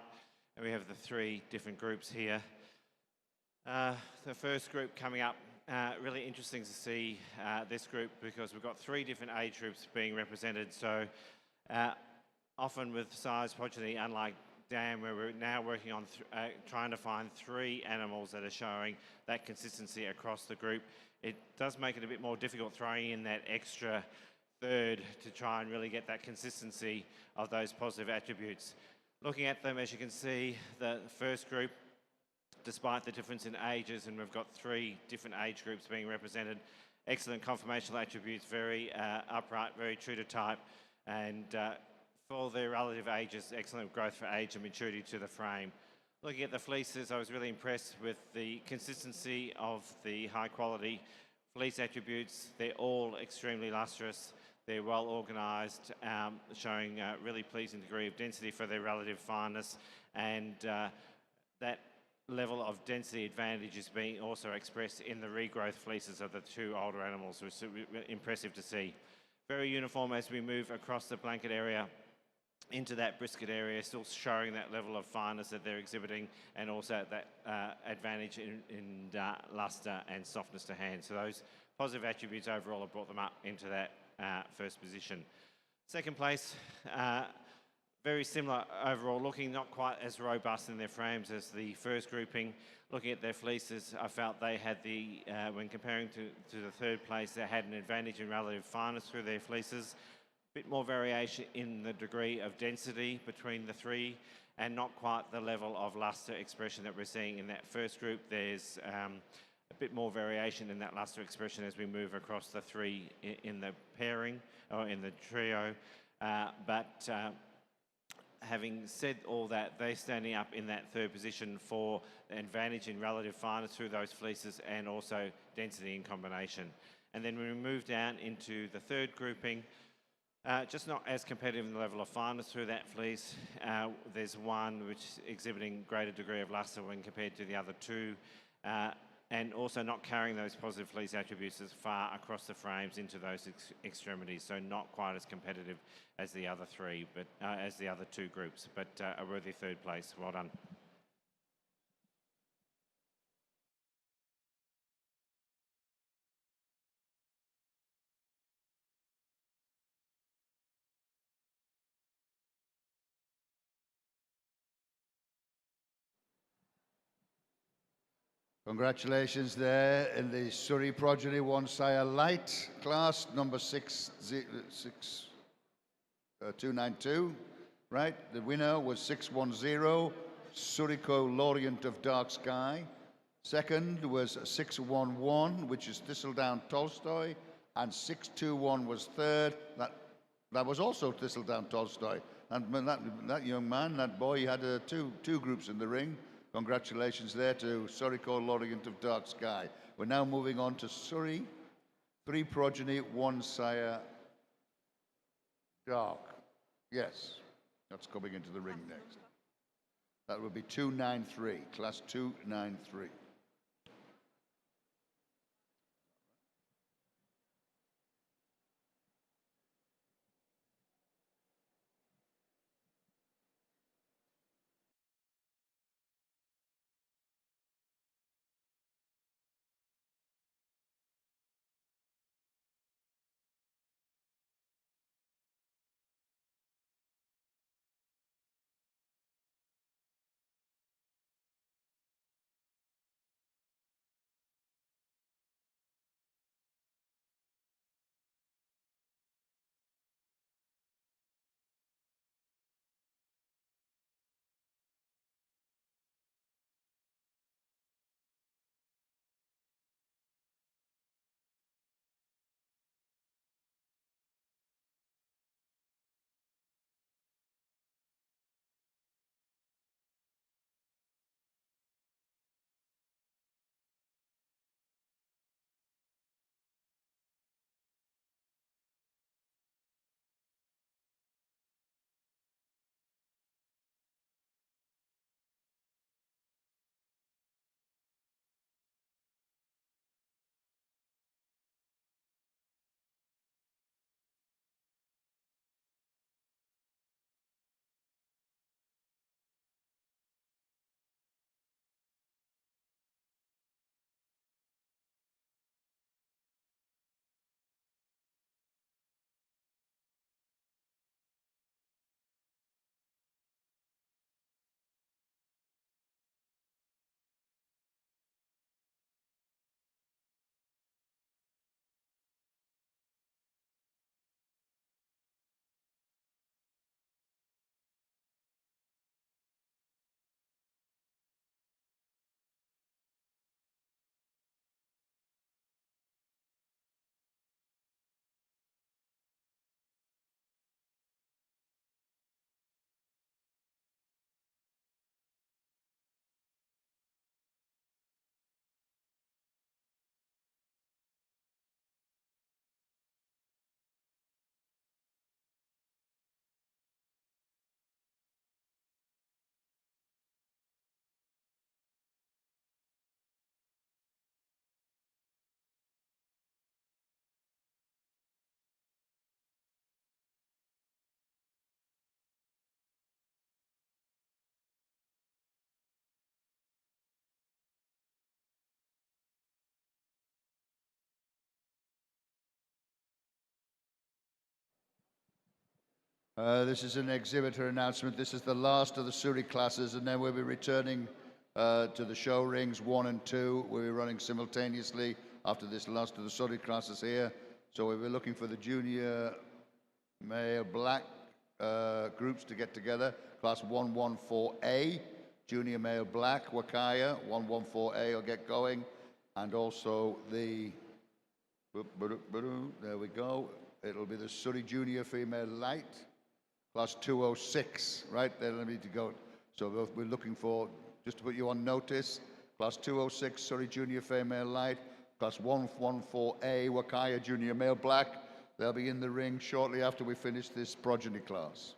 and we have the three different groups here. The first group coming up, really interesting to see this group because we've got three different age groups being represented. So often with Sire's progeny, unlike Dam, where we're now working on trying to find three animals that are showing that consistency across the group, it does make it a bit more difficult throwing in that extra third to try and really get that consistency of those positive attributes. Looking at them, as you can see, the first group, despite the difference in ages, and we've got three different age groups being represented, excellent conformational attributes, very upright, very true to type, and for their relative ages, excellent growth for age and maturity to the frame. Looking at the fleeces, I was really impressed with the consistency of the high quality fleece attributes. They're all extremely lustrous. They're well organised, showing a really pleasing degree of density for their relative fineness, and that level of density advantage is being also expressed in the regrowth fleeces of the two older animals, which is impressive to see. Very uniform as we move across the blanket area into that brisket area, still showing that level of fineness that they're exhibiting, and also that advantage in luster and softness to hand. So those positive attributes overall have brought them up into that first position. Second place, very similar overall looking, not quite as robust in their frames as the first grouping. Looking at their fleeces, I felt they had the, when comparing to the third place, they had an advantage in relative fineness through their fleeces. Bit more variation in the degree of density between the three, and not quite the level of luster expression that we're seeing in that first group. There's a bit more variation in that luster expression as we move across the three in the pairing, or in the trio. But having said all that, they're standing up in that third position for the advantage in relative fineness through those fleeces and also density in combination. And then when we move down into the third grouping, just not as competitive in the level of fineness through that fleece. There's one which is exhibiting greater degree of luster when compared to the other two, and also not carrying those positive fleece attributes as far across the frames into those extremities, so not quite as competitive as the other three, but as the other two groups, but a worthy third place. Well done. Congratulations there in the Suri progeny one sire light class, number 292, right? The winner was 610, Suriko Lorient of Dark Sky. Second was 611, which is Thistledown Tolstoy, and 621 was third. That was also Thistledown Tolstoy. And that young man, that boy, he had two groups in the ring. Congratulations there to Suriko Lorient of Dark Sky. We're now moving on to Suri, 3 progeny, 1 sire dark. Yes, that's coming into the ring next. That will be 293, class 293. This is an exhibitor announcement. This is the last of the Suri classes, and then we'll be returning to the show rings 1 and 2. We'll be running simultaneously after this last of the Suri classes here. So we'll be looking for the junior male black groups to get together. Class 114A, junior male black, Huacaya, 114A will get going. And also the, there we go. It'll be the Suri junior female light. Class 206, right? There we need to go. So we're looking for, just to put you on notice, Class 206, Suri Junior Female Light. Class 114A, Huacaya Junior Male Black. They'll be in the ring shortly after we finish this progeny class.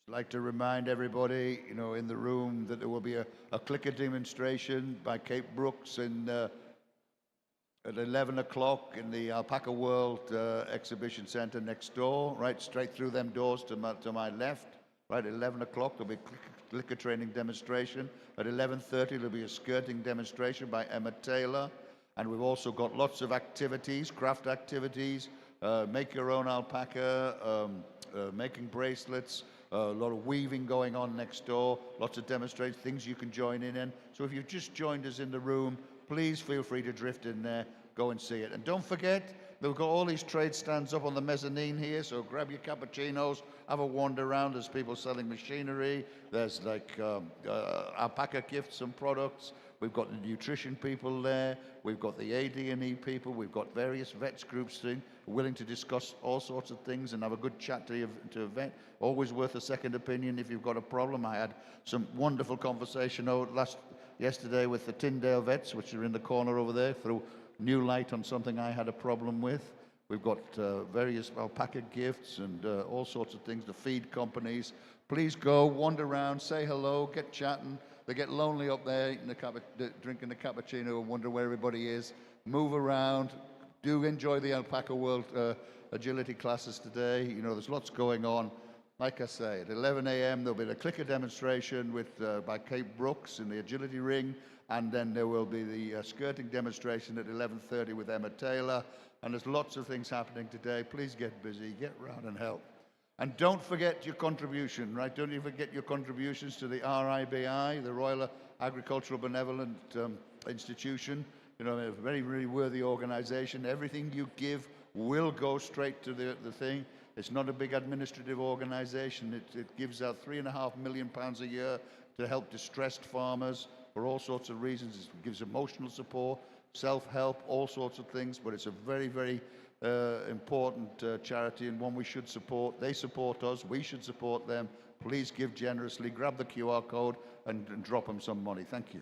I'd like to remind everybody, in the room that there will be a clicker demonstration by Kate Brooks at 11 o'clock in the Alpaca World Exhibition Center next door, right straight through them doors to my left. Right at 11 o'clock, there'll be a clicker training demonstration. At 11:30, there'll be a skirting demonstration by Emma Taylor. And we've also got lots of activities, craft activities, make your own alpaca, making bracelets, a lot of weaving going on next door, lots of demonstrations, things you can join in. So if you've just joined us in the room, please feel free to drift in there, go and see it. And don't forget, we've got all these trade stands up on the mezzanine here, so grab your cappuccinos, have a wander around. There's people selling machinery, there's like alpaca gifts and products. We've got the nutrition people there, we've got the AD&E people, we've got various vets groups willing to discuss all sorts of things and have a good chat to a vet. Always worth a second opinion if you've got a problem. I had some wonderful conversation yesterday with the Tyndale vets, which are in the corner over there, threw new light on something I had a problem with. We've got various alpaca gifts and all sorts of things, the feed companies. Please go, wander around, say hello, get chatting. They get lonely up there drinking the cappuccino and wonder where everybody is. Move around. Do enjoy the Alpaca World agility classes today. There's lots going on. Like I say, at 11 a.m. there'll be the clicker demonstration by Kate Brooks in the agility ring, and then there will be the skirting demonstration at 11:30 with Emma Taylor. And there's lots of things happening today. Please get busy, get around and help. And don't forget your contribution, right? Don't you forget your contributions to the RIBI, the Royal Agricultural Benevolent Institution. A very, very worthy organization. Everything you give will go straight to the thing. It's not a big administrative organization. It gives out £3.5 million a year to help distressed farmers for all sorts of reasons. It gives emotional support, self-help, all sorts of things, but it's a very, very important charity and one we should support. They support us, we should support them. Please give generously, grab the QR code and drop them some money. Thank you.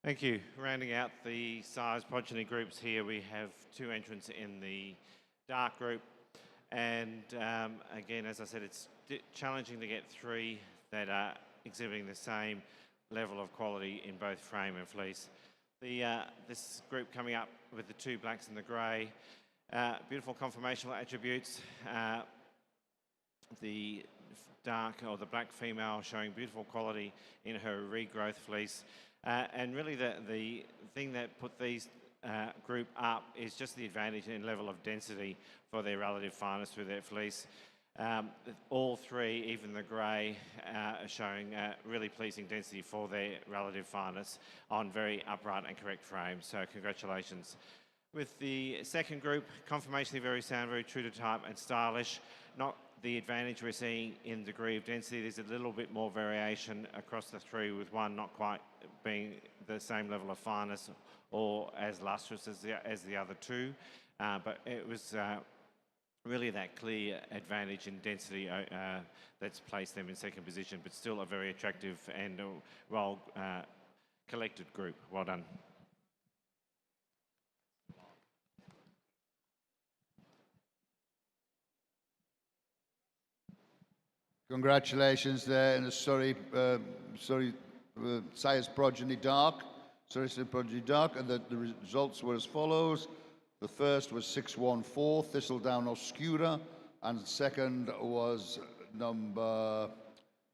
Thank you. Rounding out the size progeny groups here, we have 2 entrants in the dark group. And again, as I said, it's challenging to get 3 that are exhibiting the same level of quality in both frame and fleece. This group coming up with the 2 blacks and the grey, beautiful conformational attributes. The dark or the black female showing beautiful quality in her regrowth fleece. And really the thing that put these group up is just the advantage in level of density for their relative fineness through their fleece. All 3, even the grey, are showing really pleasing density for their relative fineness on very upright and correct frames. So congratulations. With the second group, conformationally very sound, very true to type and stylish. Not the advantage we're seeing in degree of density. There's a little bit more variation across the 3, with one not quite being the same level of fineness or as lustrous as the other 2. But it was really that clear advantage in density that's placed them in second position, but still a very attractive and well collected group. Well done. Congratulations there in the Suri Sire's Progeny Dark. Sire's Progeny Dark, and the results were as follows. The first was 614, Thistledown Oscura, and the second was number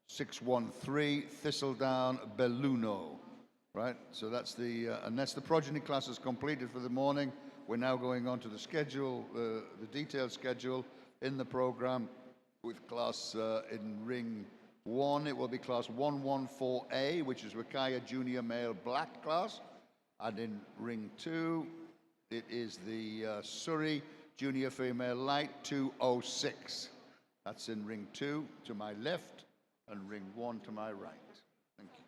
613, Thistledown Belluno. Right, so that's the, and that's the progeny classes completed for the morning. We're now going on to the schedule, the detailed schedule in the program. With class in ring 1, it will be class 114A, which is Huacaya Junior Male Black class. And in ring 2, it is the Suri Junior Female Light 206. That's in ring 2 to my left and ring 1 to my right. Thank you.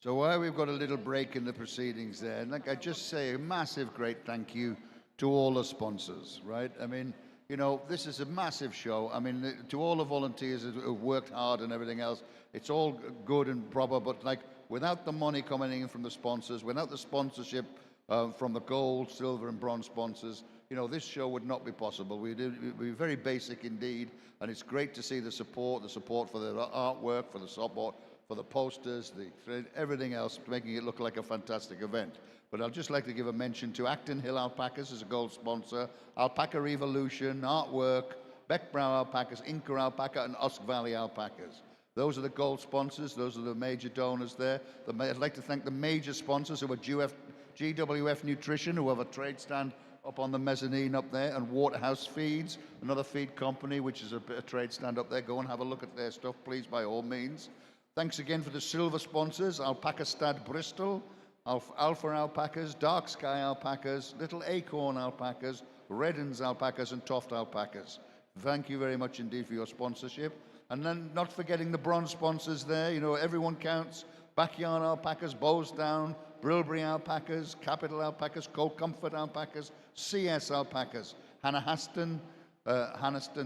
So while we've got a little break in the proceedings there, and like I just say a massive great thank you to all the sponsors, right? I mean, you know, this is a massive show. I mean, to all the volunteers who've worked hard and everything else, it's all good and proper, but like without the money coming in from the sponsors, without the sponsorship from the gold, silver and bronze sponsors, you know, this show would not be possible. We'd be very basic indeed, and it's great to see the support for the artwork, for the support, for the posters, everything else, making it look like a fantastic event. But I'd just like to give a mention to Acton Hill Alpacas as a gold sponsor, Alpaca Revolution, Artwork, Beck Brow Alpacas, Inca Alpaca, and Usk Valley Alpacas. Those are the gold sponsors. Those are the major donors there. I'd like to thank the major sponsors who are GWF Nutrition, who have a trade stand up on the mezzanine up there, and Waterhouse Feeds, another feed company, which is a trade stand up there. Go and have a look at their stuff, please, by all means. Thanks again for the silver sponsors, Alpaca Stad Bristol, Alpha Alpacas, Dark Sky Alpacas, Little Acorn Alpacas, Reddens Alpacas, and Toft Alpacas. Thank you very much indeed for your sponsorship. And then not forgetting the bronze sponsors there, you know, everyone counts. Backyard Alpacas, Bowsdown, Brilbury Alpacas, Capital Alpacas, Cold Comfort Alpacas, CS Alpacas, Hanaston,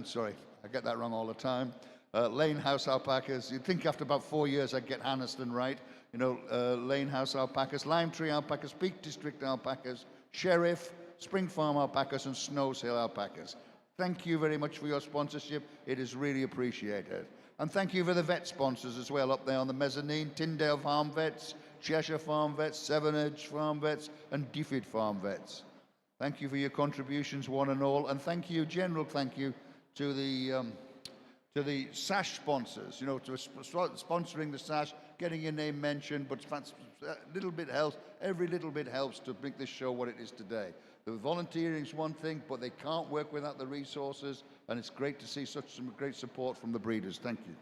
sorry, I get that wrong all the time. Lane House Alpacas. You'd think after about 4 years I'd get Hanaston right. You know, Lane House Alpacas, Lime Tree Alpacas, Peak District Alpacas, Sheriff, Spring Farm Alpacas, and Snows Hill Alpacas. Thank you very much for your sponsorship. It is really appreciated. And thank you for the vet sponsors as well up there on the mezzanine. Tyndale Farm Vets, Cheshire Farm Vets, Severnage Farm Vets, and Diffid Farm Vets. Thank you for your contributions, one and all. And thank you, general thank you, to the SASH sponsors, you know, to sponsoring the SASH, getting your name mentioned, but little bit helps, every little bit helps to make this show what it is today. The volunteering is one thing, but they can't work without the resources, and it's great to see such some great support from the breeders. Thank you.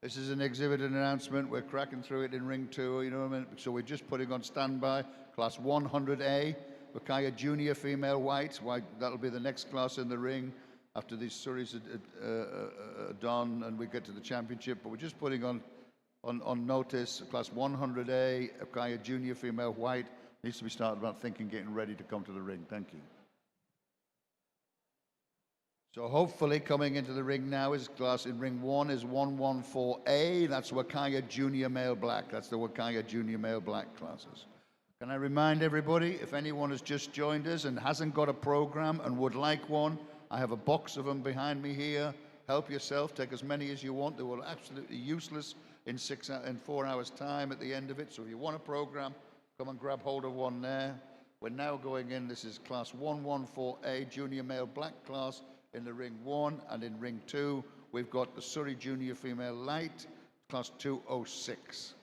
This is an exhibitor announcement. We're cracking through it in ring 2, you know what I mean? So we're just putting on standby class 100A, Huacaya Junior Female White. That'll be the next class in the ring after these Suris are done and we get to the championship. But we're just putting on notice class 100A, Huacaya Junior Female White. Needs to be started about thinking, getting ready to come to the ring. Thank you. So hopefully coming into the ring now is class in ring 1 is 114A. That's Huacaya Junior Male Black. That's the Huacaya Junior Male Black classes. Can I remind everybody, if anyone has just joined us and hasn't got a program and would like one, I have a box of them behind me here. Help yourself, take as many as you want. They will absolutely useless in 4 hours time at the end of it. So if you want a program, come and grab hold of one there. We're now going in, this is class 114A, Junior Male Black class. In the ring 1 and in ring 2, we've got the Suri Junior Female Light, class 206.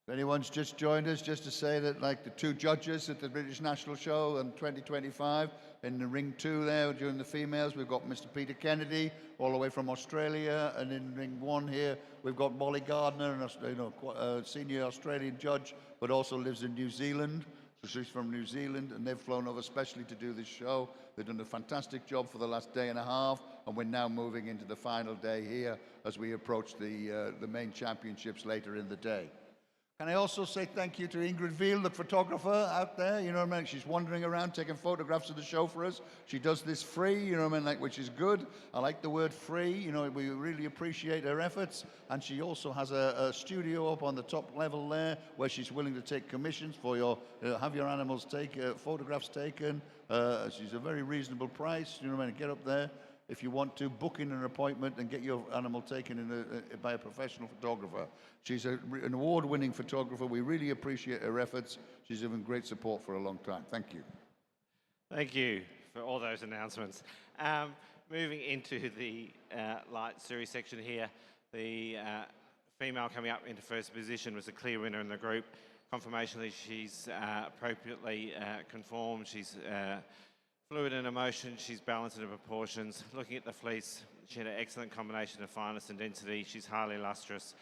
If anyone's just joined us, just to say that like the 2 judges at the British National Show in 2025, in the ring 2 there during the females, we've got Mr. Peter Kennedy, all the way from Australia, and in ring 1 here, we've got Molly Gardner, a senior Australian judge, but also lives in New Zealand. So she's from New Zealand, and they've flown over specially to do this show. They've done a fantastic job for the last day and a half, and we're now moving into the final day here as we approach the main championships later in the day. Can I also say thank you to Ingrid Veal, the photographer out there, you know what I mean? She's wandering around taking photographs of the show for us. She does this free, you know what I mean, like, which is good. I like the word free, you know, we really appreciate her efforts. And she also has a studio up on the top level there where she's willing to take commissions for your, have your animals photographs taken. She's a very reasonable price, you know what I mean? Get up there. If you want to book in an appointment and get your animal taken by a professional photographer. She's an award-winning photographer. We really appreciate her efforts. She's given great support for a long time. Thank you. Thank you for all those announcements. Moving into the light Suri section here, the female coming up into first position was a clear winner in the group. Confirmationally, she's appropriately conformed. She's fluid in emotion, she's balanced in her proportions. Looking at the fleece, she had an excellent combination of fineness and density. She's highly lustrous.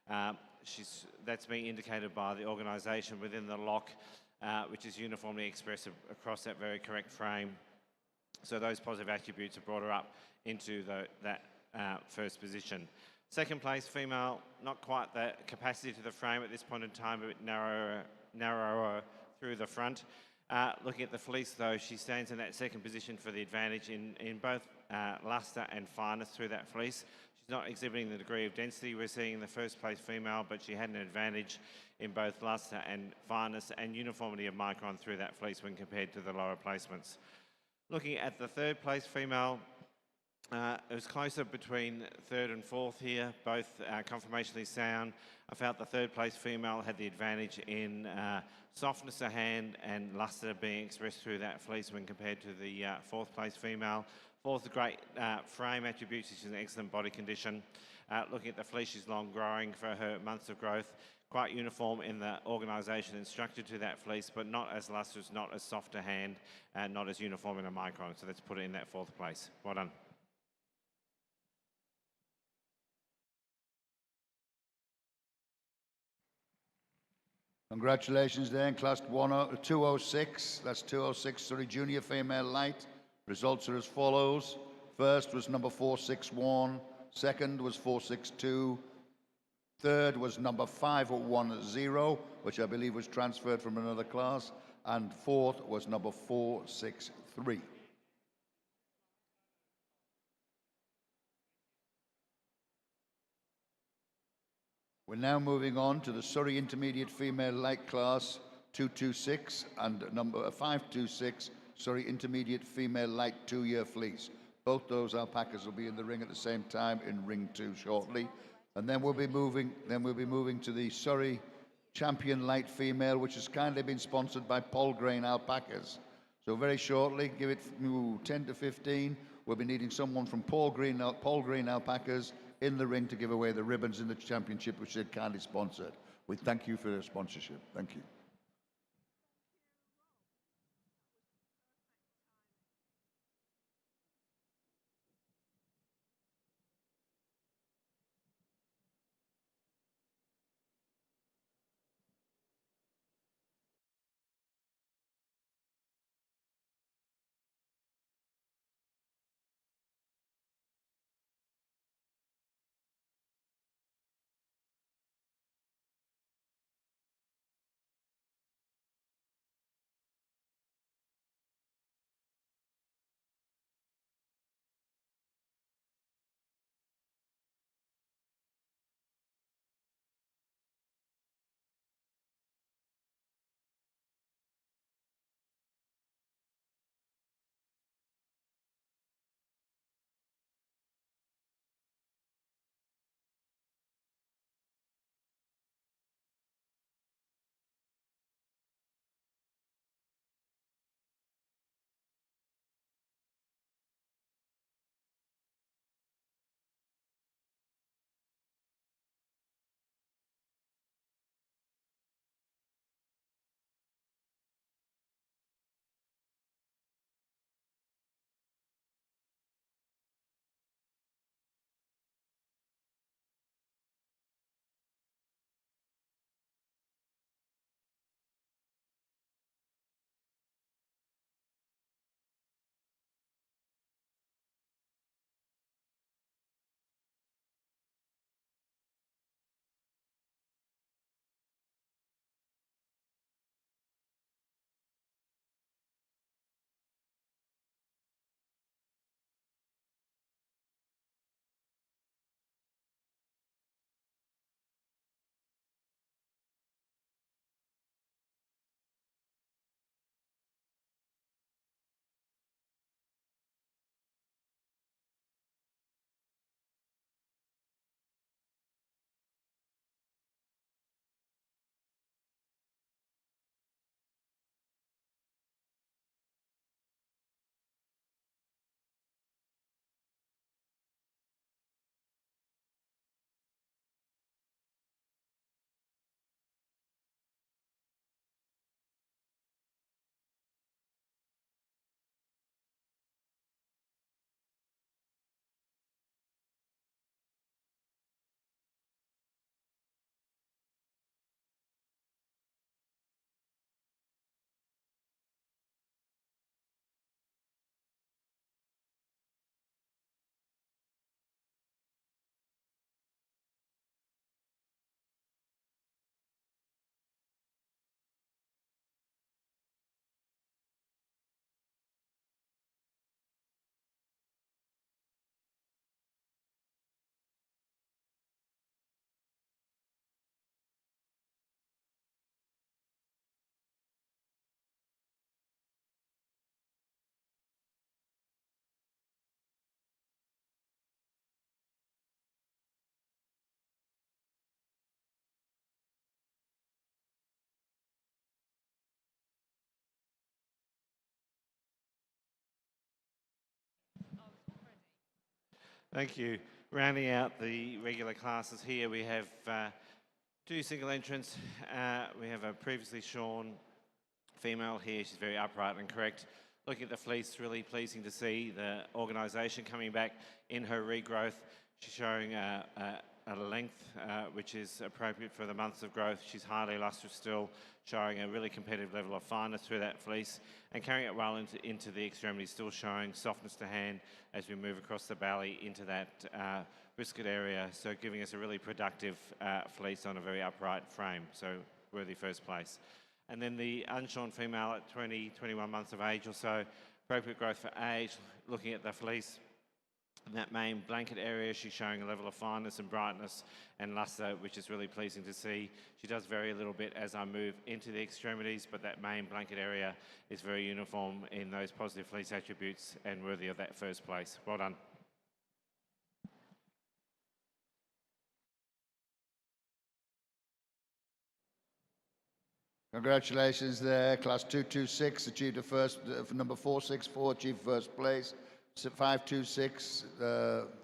That's being indicated by the organisation within the lock, which is uniformly expressive across that very correct frame. So those positive attributes have brought her up into that first position. Second place, female, not quite the capacity to the frame at this point in time, a bit narrower through the front. Looking at the fleece, though, she stands in that second position for the advantage in both lustre and fineness through that fleece. She's not exhibiting the degree of density we're seeing in the first place female, but she had an advantage in both luster and fineness and uniformity of micron through that fleece when compared to the lower placements. Looking at the third place female, it was closer between third and fourth here, both conformationally sound. I felt the third place female had the advantage in softness of hand and luster being expressed through that fleece when compared to the fourth place female. Fourth, great frame attributes. She's in excellent body condition. Looking at the fleece, she's long growing for her months of growth. Quite uniform in the organisation and structure to that fleece, but not as lustrous, not as soft a hand, and not as uniform in a micron. So let's put it in that fourth place. Well done. Congratulations there in class 206. That's 206 Suri Junior Female Light. Results are as follows. First was number 461. Second was 462. Third was number 510, which I believe was transferred from another class. And fourth was number 463. We're now moving on to the Surrey Intermediate Female Light Class 226 and number 526 Surrey Intermediate Female Light 2-year Fleece. Both those alpacas will be in the ring at the same time in ring 2 shortly. And then we'll be moving to the Surrey Champion Light Female, which has kindly been sponsored by Paul Grain Alpacas. So very shortly, give it 10 to 15, we'll be needing someone from Paul Green Alpacas in the ring to give away the ribbons in the championship, which they kindly sponsored. We thank you for their sponsorship. Thank you. Thank you. Rounding out the regular classes here, we have two single entrants. We have a previously shorn female here. She's very upright and correct. Looking at the fleece, really pleasing to see the organisation coming back in her regrowth. She's showing a length which is appropriate for the months of growth. She's highly lustrous still, showing a really competitive level of fineness through that fleece and carrying it well into the extremities, still showing softness to hand as we move across the belly into that brisket area, so giving us a really productive fleece on a very upright frame, so worthy first place. And then the unshorn female at 20, 21 months of age or so, appropriate growth for age, looking at the fleece. In that main blanket area, she's showing a level of fineness and brightness and lustre, which is really pleasing to see. She does vary a little bit as I move into the extremities, but that main blanket area is very uniform in those positive fleece attributes and worthy of that first place. Well done. Congratulations there. Class 226 achieved a first, number 464 achieved first place. 526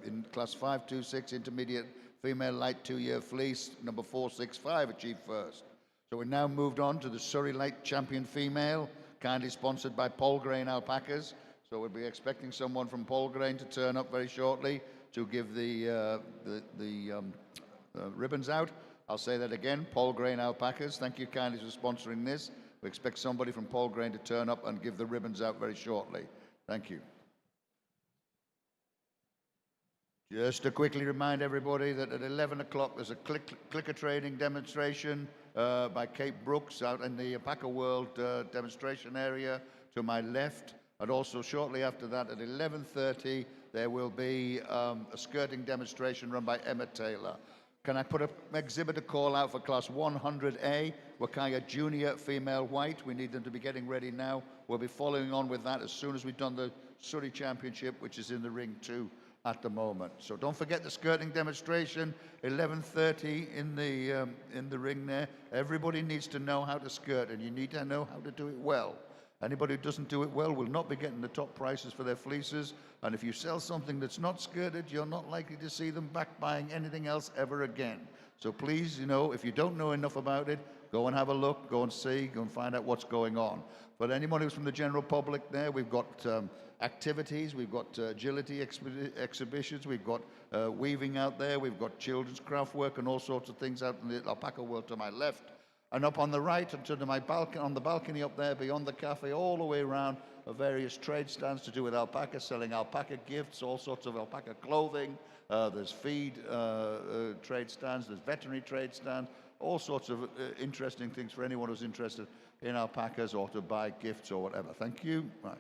in class 526 intermediate female light 2-year fleece, number 465 achieved first. So we now moved on to the Suri light champion female, kindly sponsored by Polgrain Alpacas. So we'll be expecting someone from Polgrain to turn up very shortly to give the ribbons out. I'll say that again, Polgrain Alpacas. Thank you kindly for sponsoring this. We expect somebody from Polgrain to turn up and give the ribbons out very shortly. Thank you. Just to quickly remind everybody that at 11 o'clock there's a clicker training demonstration by Kate Brooks out in the Alpaca World demonstration area to my left. And also shortly after that at 11:30 there will be a skirting demonstration run by Emma Taylor. Can I put an exhibitor call out for class 100A, Huacaya Junior Female White? We need them to be getting ready now. We'll be following on with that as soon as we've done the Suri Championship, which is in the ring too at the moment. So don't forget the skirting demonstration, 11:30 in the ring there. Everybody needs to know how to skirt, and you need to know how to do it well. Anybody who doesn't do it well will not be getting the top prices for their fleeces, and if you sell something that's not skirted, you're not likely to see them back buying anything else ever again. So please, you know, if you don't know enough about it, go and have a look, go and see, go and find out what's going on. But anyone who's from the general public there, we've got activities, we've got agility exhibitions, we've got weaving out there, we've got children's craft work and all sorts of things out in the Alpaca World to my left. And up on the right, and to my balcony, on the balcony up there, beyond the cafe, all the way around, are various trade stands to do with alpaca, selling alpaca gifts, all sorts of alpaca clothing. There's feed trade stands, there's veterinary trade stands, all sorts of interesting things for anyone who's interested in alpacas or to buy gifts or whatever. Thank you. Right.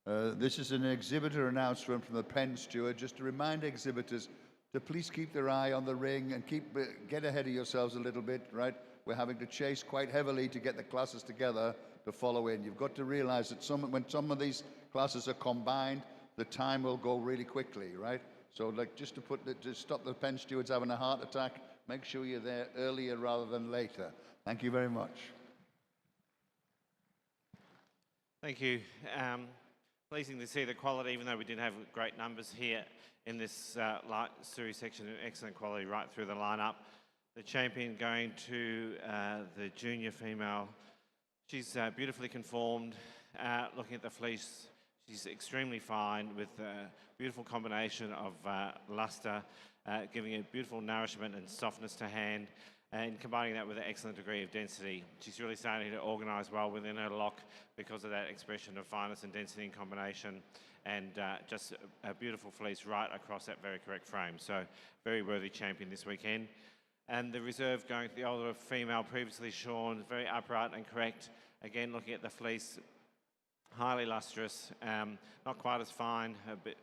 This is an exhibitor announcement from the pen steward, just to remind exhibitors to please keep their eye on the ring and get ahead of yourselves a little bit, right? We're having to chase quite heavily to get the classes together to follow in. You've got to realize that when some of these classes are combined, the time will go really quickly, right? So like just to stop the pen stewards having a heart attack, make sure you're there earlier rather than later. Thank you very much. Thank you. Pleasing to see the quality, even though we didn't have great numbers here in this Suri section, excellent quality right through the lineup. The champion going to the junior female. She's beautifully conformed. Looking at the fleece, she's extremely fine with a beautiful combination of luster, giving it beautiful nourishment and softness to hand, and combining that with an excellent degree of density. She's really starting to organise well within her lock because of that expression of fineness and density in combination, and just a beautiful fleece right across that very correct frame. So very worthy champion this weekend. And the reserve going to the older female previously shorn, very upright and correct. Again, looking at the fleece, highly lustrous, not quite as fine,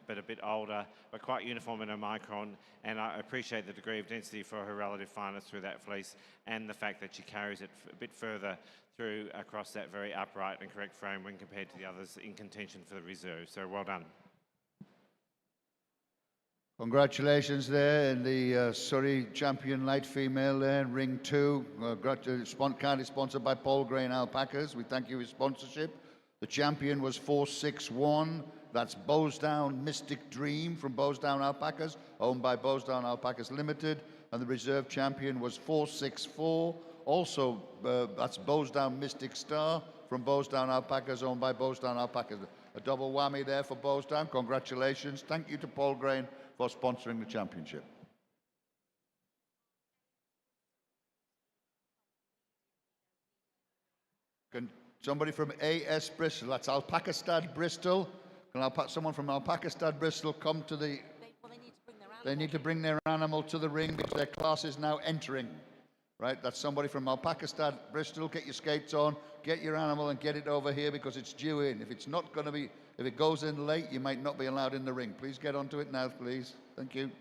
but a bit older, but quite uniform in her micron. And I appreciate the degree of density for her relative fineness through that fleece, and the fact that she carries it a bit further through across that very upright and correct frame when compared to the others in contention for the reserve. So well done. Congratulations there in the Suri champion light female there, ring 2. Kindly sponsored by Paul Grain Alpacas. We thank you for your sponsorship. The champion was 461. That's Bowsdown Mystic Dream from Bowsdown Alpacas, owned by Bowsdown Alpacas Limited. And the reserve champion was 464. Also, that's Bowsdown Mystic Star from Bowsdown Alpacas, owned by Bowsdown Alpacas. A double whammy there for Bowsdown. Congratulations. Thank you to Paul Grain for sponsoring the championship. Can somebody from AS Bristol, that's Alpacastad Bristol, can someone from Alpacastad Bristol come to the... They need to bring their animal to the ring because their class is now entering. Right, that's somebody from Alpacastad Bristol. Get your skates on, get your animal and get it over here because it's due in. If it's not going to be, if it goes in late, you might not be allowed in the ring. Please get onto it now, please. Thank you.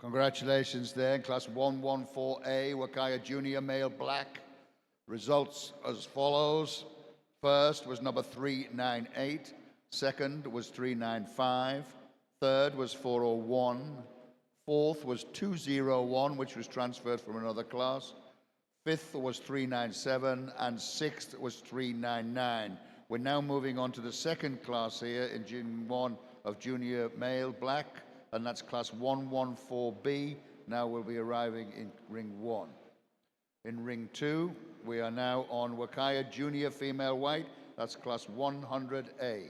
Congratulations there, class 114A, Huacaya Junior Male Black. Results as follows. First was number 398. Second was 395. Third was 401. Fourth was 201, which was transferred from another class. Fifth was 397, and sixth was 399. We're now moving on to the second class here in Ring 1 of junior male black, and that's class 114B. Now we'll be arriving in Ring 1. In Ring 2, we are now on Huacaya junior female white. That's class 100A.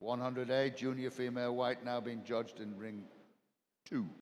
100A junior female white now being judged in Ring 2.